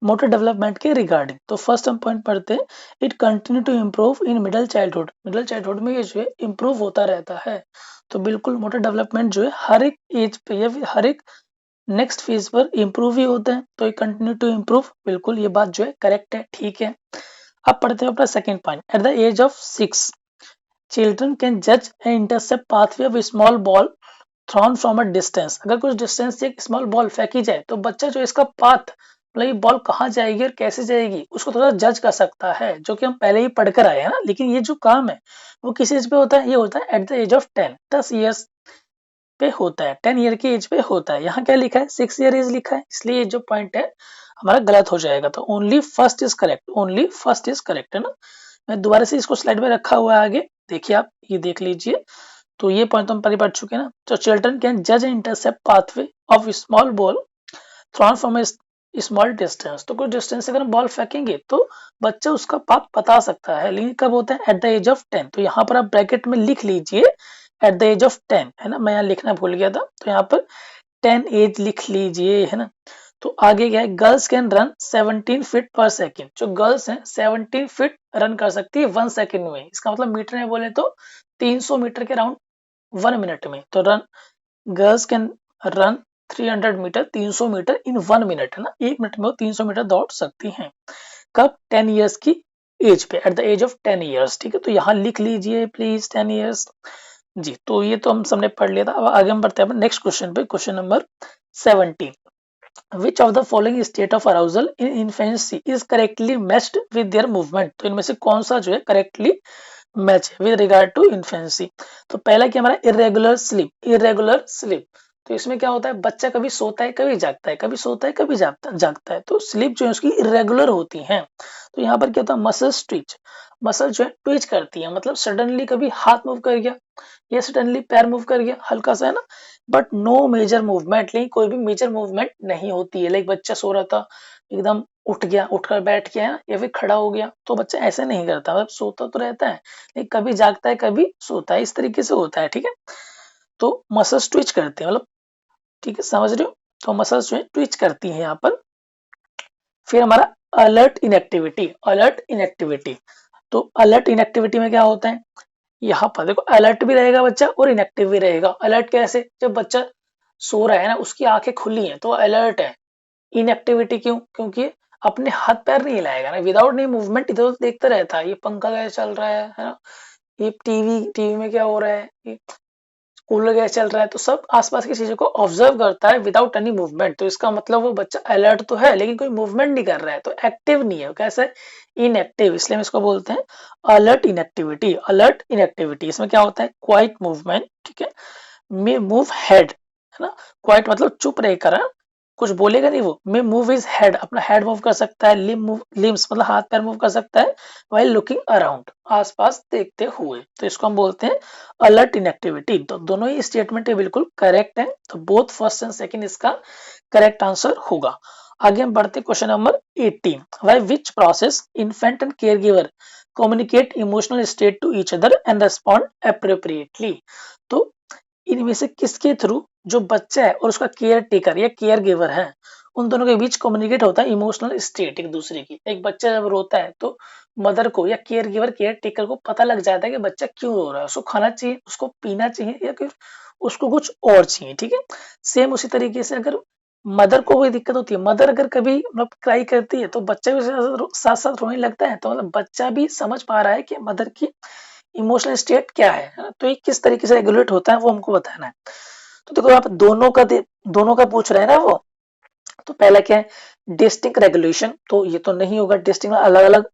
मोटर डेवलपमेंट के रिगार्डिंग। तो फर्स्ट हम पॉइंट पढ़ते हैं, it continue to improve in middle childhood. Middle childhood में ये जो है इम्प्रूव होता रहता है। तो बिल्कुल मोटर डेवलपमेंट जो है हर एक एज पे या फिर हर एक नेक्स्ट फेज पर इम्प्रूव ही होते हैं। तो कंटिन्यू टू इम्प्रूव, बिल्कुल ये बात जो है करेक्ट है, ठीक है। अब पढ़ते हैं अपना second point, at the age of 6 children can जज and intercept pathway of small ball thrown from a distance. अगर कुछ डिस्टेंस से एक स्मॉल बॉल फेंकी जाए तो बच्चा जो इसका पाथ मतलब ये बॉल कहाँ जाएगी और कैसे जाएगी उसको थोड़ा जज कर सकता है, जो कि हम पहले ही पढ़कर आए हैं ना। लेकिन ये जो काम है वो किस एज पे होता है, ये होता है at the age of 10, 10 years पे होता है, 10 year की एज पे होता है। यहाँ क्या लिखा है 6 year एज लिखा है, इसलिए ये जो पॉइंट है हमारा गलत हो जाएगा। तो only first is correct, only first is correct, है ना। मैं दोबारा से इसको स्लाइड में रखा हुआ है आगे, देखिए आप ये देख लीजिए। तो ये पॉइंट तो हम पहले पढ़ चुके हैं ना। तो चिल्ड्रन कैन जज and intercept pathway of small ball thrown from small distance. तो कुछ डिस्टेंस से अगर हम बॉल फेंकेंगे तो बच्चा उसका पाथ बता सकता है, लेकिन कब होता है एट द एज ऑफ 10। तो यहाँ पर आप ब्रैकेट में लिख लीजिए एट द एज ऑफ 10, है ना। मैं यहाँ लिखना भूल गया था, तो यहाँ पर 10 एज लिख लीजिए, है ना। तो आगे क्या है, गर्ल्स कैन रन 17 फीट पर सेकेंड। जो गर्ल्स हैं 17 फीट रन कर सकती है 1 सेकेंड में। इसका मतलब मीटर में बोले तो 300 मीटर के राउंड 1 मिनट में। तो run girls can run 300 metre 300 metre in 1 minute, है ना। 1 मिनट में वो 300 मीटर दौड़ सकती हैं। कब 10 ईयर्स की एज पे, at the age of 10 years, ठीक है। तो यहाँ लिख लीजिए प्लीज 10 ईयर्स जी। तो ये तो हम सबने पढ़ लिया था। अब आगे हम बढ़ते हैं नेक्स्ट क्वेश्चन पे, question number 17। Which of the following state of arousal in infancy is correctly matched with their movement। तो इनमें से कौन सा जो है करेक्टली मैच है विद रिगार्ड टू इन्फेंसी। तो पहला क्या हमारा इरेगुलर स्लीप, इरेगुलर स्लीप। तो इसमें क्या होता है, बच्चा कभी सोता है कभी जागता है, कभी सोता है कभी जागता है। तो स्लीप जो है उसकी इरेगुलर होती है। तो यहाँ पर क्या होता है, मसल्स ट्विच, मसल जो है ट्विच करती है, मतलब सडनली कभी हाथ मूव कर गया या सडनली पैर मूव कर गया हल्का सा, है ना। बट नो मेजर मूवमेंट, लेकिन कोई भी मेजर मूवमेंट नहीं होती है। लाइक बच्चा सो रहा था एकदम उठ गया, उठकर बैठ गया या फिर खड़ा हो गया, तो बच्चा ऐसे नहीं करता, मतलब सोता तो रहता है लेकिन कभी जागता है कभी सोता है, इस तरीके से होता है, ठीक है। तो मसल्स ट्विच करते हैं, मतलब ठीक है, समझ रहे हो। तो मसल्स जो है ट्विच करती है यहाँ पर। फिर हमारा अलर्ट इनएक्टिविटी, अलर्ट इनएक्टिविटी। तो अलर्ट इनएक्टिविटी में क्या होता है, यहाँ पर देखो अलर्ट भी रहेगा बच्चा और इनएक्टिव भी रहेगा। अलर्ट कैसे, जब बच्चा सो रहा है ना उसकी आंखें खुली हैं तो अलर्ट है। इनएक्टिविटी क्यों, क्योंकि अपने हाथ पैर नहीं हिलाएगा ना, विदाउट नहीं मूवमेंट इधर उधर देखता रहता है, ये पंखा कैसे चल रहा है ना, ये टीवी टीवी में क्या हो रहा है, ये कूलर गैस चल रहा है, तो सब आसपास की चीजों को ऑब्जर्व करता है विदाउट एनी मूवमेंट। तो इसका मतलब वो बच्चा अलर्ट तो है लेकिन कोई मूवमेंट नहीं कर रहा है, तो एक्टिव नहीं है, कैसा है, इनएक्टिव। इसलिए हम इसको बोलते हैं अलर्ट इनएक्टिविटी। अलर्ट इनएक्टिविटी इसमें क्या होता है, क्वाइट मूवमेंट, ठीक है, मे मूव हेड, है ना, क्वाइट मतलब चुप रहकर, हाँ, कुछ बोलेगा नहीं वो। मे मूव इज हेड, अपना हेड मूव कर सकता है। लिम्स मतलब हाथ पैर मूव कर सकता है। व्हाइल लुकिंग अराउंड, आसपास देखते हुए। तो इसको हम बोलते हैं अलर्ट इनएक्टिविटी। तो दोनों ही स्टेटमेंट बिल्कुल करेक्ट है, तो बोथ फर्स्ट एंड सेकंड इसका करेक्ट आंसर होगा। आगे हम बढ़ते question number 18। By which process infant and care giver communicate emotional state to each other and respond appropriately. तो इनमें से किसके थ्रू जो बच्चा है और उसका केयर टेकर या केयर गिवर है, उन दोनों के बीच कम्युनिकेट होता है इमोशनल स्टेट एक दूसरे की। एक बच्चा जब रोता है तो मदर को या केयर गिवर केयर टेकर को पता लग जाता है कि बच्चा क्यों रो रहा है, उसको खाना चाहिए, उसको पीना चाहिए, या फिर उसको कुछ और चाहिए, ठीक है। सेम उसी तरीके से अगर मदर को कोई दिक्कत होती है, मदर अगर कभी मतलब क्राई करती है तो बच्चा भी साथ साथ रोने लगता है, तो मतलब बच्चा भी समझ पा रहा है कि मदर की इमोशनल स्टेट क्या है। तो ये किस तरीके से रेगुलेट होता है वो हमको बताना है। तो देखो आप दोनों का पूछ रहे हैं ना वो। तो पहला क्या है, डिस्टिंक्ट रेगुलेशन, तो ये तो नहीं होगा। डिस्टिंक्ट अलग अलग,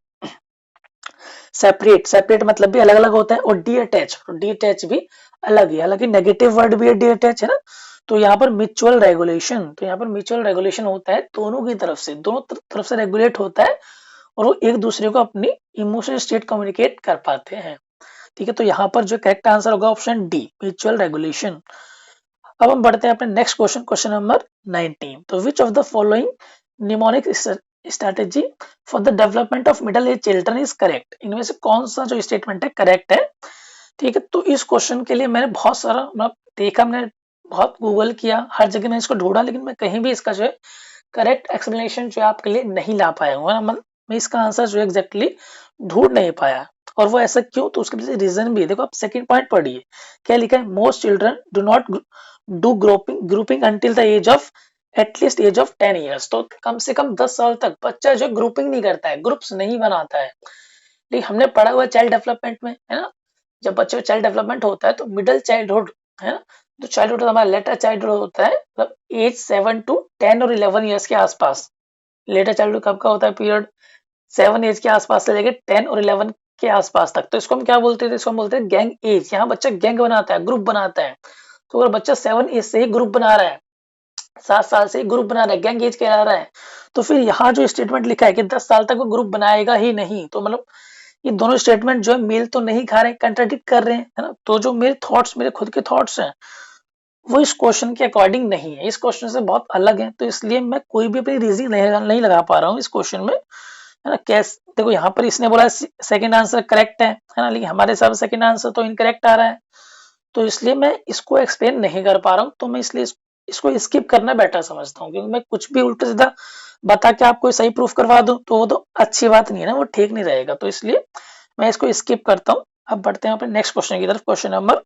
सेपरेट, सेपरेट मतलब भी अलग अलग होता है। और डी अटैच, डी अटैच भी अलग है, हालांकि नेगेटिव वर्ड भी है डी अटैच, है ना। तो यहाँ पर म्यूचुअल रेगुलेशन, तो यहाँ पर म्यूचुअल रेगुलेशन होता है दोनों की तरफ से, दोनों तरफ से रेगुलेट होता है, और वो एक दूसरे को अपनी इमोशनल स्टेट कम्युनिकेट कर पाते हैं, ठीक है। तो यहाँ पर जो करेक्ट आंसर होगा ऑप्शन डी, म्यूचुअल रेगुलेशन। अब हम बढ़ते हैं अपने नेक्स्ट क्वेश्चन, क्वेश्चन नंबर 19। तो विच of the following mnemonic strategy for the development of middle age children is correct. इनमें से कौन सा जो स्टेटमेंट है करेक्ट है, ठीक है। तो इस क्वेश्चन के लिए मैंने बहुत सारा मतलब देखा, मैंने बहुत गूगल किया, हर जगह मैंने इसको ढूंढा, लेकिन मैं कहीं भी इसका जो है करेक्ट एक्सप्लेनेशन जो है आपके लिए नहीं ला पाया हूँ, मैं इसका आंसर जो है एग्जैक्टली ढूंढ नहीं पाया। और वो ऐसा क्यों, तो उसके पीछे रीजन भी है। देखो आप सेकंड पॉइंट पढ़िए, क्या लिखा है, most children do not do grouping until the age of at least age of 10 years. तो कम से कम 10 साल तक बच्चा जो ग्रुपिंग नहीं करता है, ग्रुप्स नहीं बनाता है। लेकिन हमने पढ़ा हुआ चाइल्ड डेवलपमेंट में, है ना, जब बच्चे में चाइल्ड डेवलपमेंट होता है तो मिडिल चाइल्डहुड, है ना, तो चाइल्डहुड हमारा लेटर चाइल्डहुड होता है, मतलब एज 7 to 10 और 11 ईयर्स के आसपास। लेटर चाइल्डहुड कब का होता है पीरियड, 7 एज के आसपास से लेकर 10 और 11 के आसपास तक। तो इसको हम क्या बोलते थे, इसको हम बोलते हैं गैंग एज। यहाँ बच्चा गैंग बनाता है, ग्रुप बनाता है। तो अगर बच्चा 7 एज से ही ग्रुप बना रहा है, 7 साल से ही ग्रुप बना रहा है, गैंग एज कहला रहा है, तो फिर यहाँ जो स्टेटमेंट लिखा है कि 10 साल तक वो ग्रुप बनाएगा ही नहीं, तो मतलब ये दोनों स्टेटमेंट जो है मेल तो नहीं खा रहे, कंट्राडिक्ट कर रहे हैं, है ना। तो जो मेरे थॉट्स, मेरे खुद के थॉट्स हैं, वो इस क्वेश्चन के अकॉर्डिंग नहीं है, इस क्वेश्चन से बहुत अलग है। तो इसलिए मैं कोई भी अपनी रीजनिंग नहीं लगा पा रहा हूँ इस क्वेश्चन में, है ना। कैसे, देखो यहाँ पर इसने बोला सेकंड आंसर करेक्ट है ना, लेकिन हमारे हिसाब से सेकंड आंसर तो इनकरेक्ट आ रहा है। तो इसलिए मैं इसको एक्सप्लेन नहीं कर पा रहा हूँ, तो मैं इसलिए इसको स्किप करना बेटर समझता हूँ, क्योंकि मैं कुछ भी उल्टा सीधा बता के आपको सही प्रूफ करवा दूं तो वो तो अच्छी बात नहीं है ना, वो ठीक नहीं रहेगा। तो इसलिए मैं इसको स्किप करता हूँ। अब बढ़ते हैं अपने नेक्स्ट क्वेश्चन की तरफ, question number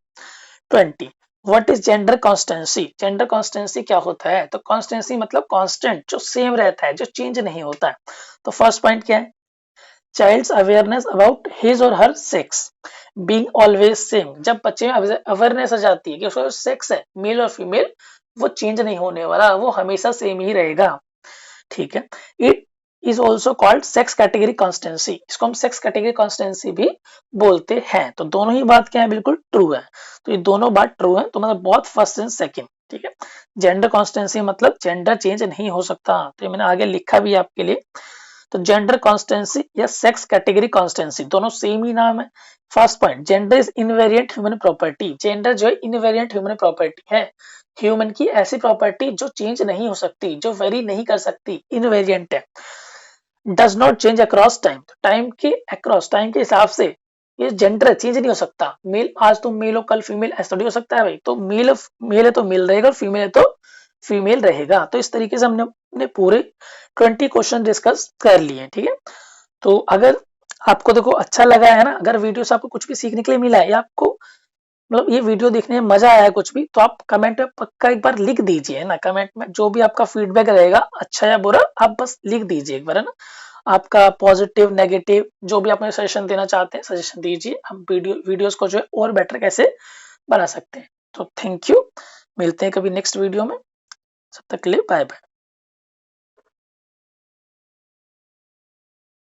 20। What is gender constituency. Gender constituency क्या होता है, तो कॉन्स्टेंसी मतलब कांस्टेंट, जो सेम रहता है, जो चेंज नहीं होता है। तो फर्स्ट पॉइंट क्या है, चाइल्ड्स अवेयरनेस अबाउट हिज और हर सेक्स बीइंग ऑलवेज सेम। जब बच्चे में अवेयरनेस आ जाती है कि उसका जो सेक्स है, मेल और फीमेल, वो चेंज नहीं होने वाला, वो हमेशा सेम ही रहेगा, ठीक है। It is also called sex category constituency. इसको हम सेक्स कैटेगरी कॉन्स्टेंसी भी बोलते हैं। तो दोनों ही बात क्या है, बिल्कुल ट्रू है। तो ये दोनों बात ट्रू है, तो मतलब बहुत फर्स्ट एंड सेकंड, ठीक है। जेंडर कॉन्स्टेंसी मतलब जेंडर चेंज नहीं हो सकता, तो ये मैंने आगे लिखा भी है आपके लिए। तो जेंडर कॉन्स्टेंसी या सेक्स कैटेगरी कॉन्स्टेंसी दोनों सेम ही नाम है। First point, gender is invariant human property. Gender जो है इनवेरिएंट ह्यूमन प्रॉपर्टी है, ह्यूमन की ऐसी प्रॉपर्टी जो चेंज नहीं हो सकती, जो वेरी नहीं कर सकती, इनवेरिएंट है। Does not change across time, time के अक्रॉस, टाइम के हिसाब से ये जेंडर चेंज नहीं हो सकता। मेल, आज तुम मेल हो कल फीमेल, ऐसा थोड़ी हो सकता है भाई। तो मेल है तो मेल रहेगा, और फीमेल है तो फीमेल रहेगा। तो इस तरीके से हमने पूरे 20 क्वेश्चन डिस्कस कर लिए, ठीक है। तो अगर आपको देखो अच्छा लगा है ना, अगर वीडियो से आपको कुछ भी सीखने के लिए मिला है, या आपको मतलब ये वीडियो देखने में मजा आया है कुछ भी, तो आप कमेंट में पक्का एक बार लिख दीजिए, है ना। कमेंट में जो भी आपका फीडबैक रहेगा, अच्छा या बुरा, आप बस लिख दीजिए एक बार, है ना। आपका पॉजिटिव नेगेटिव जो भी आप मुझे सजेशन देना चाहते हैं, सजेशन दीजिए। हम वीडियोस को जो है और बेटर कैसे बना सकते हैं। तो थैंक यू, मिलते हैं कभी नेक्स्ट वीडियो में, तब तक के लिए बाय बाय।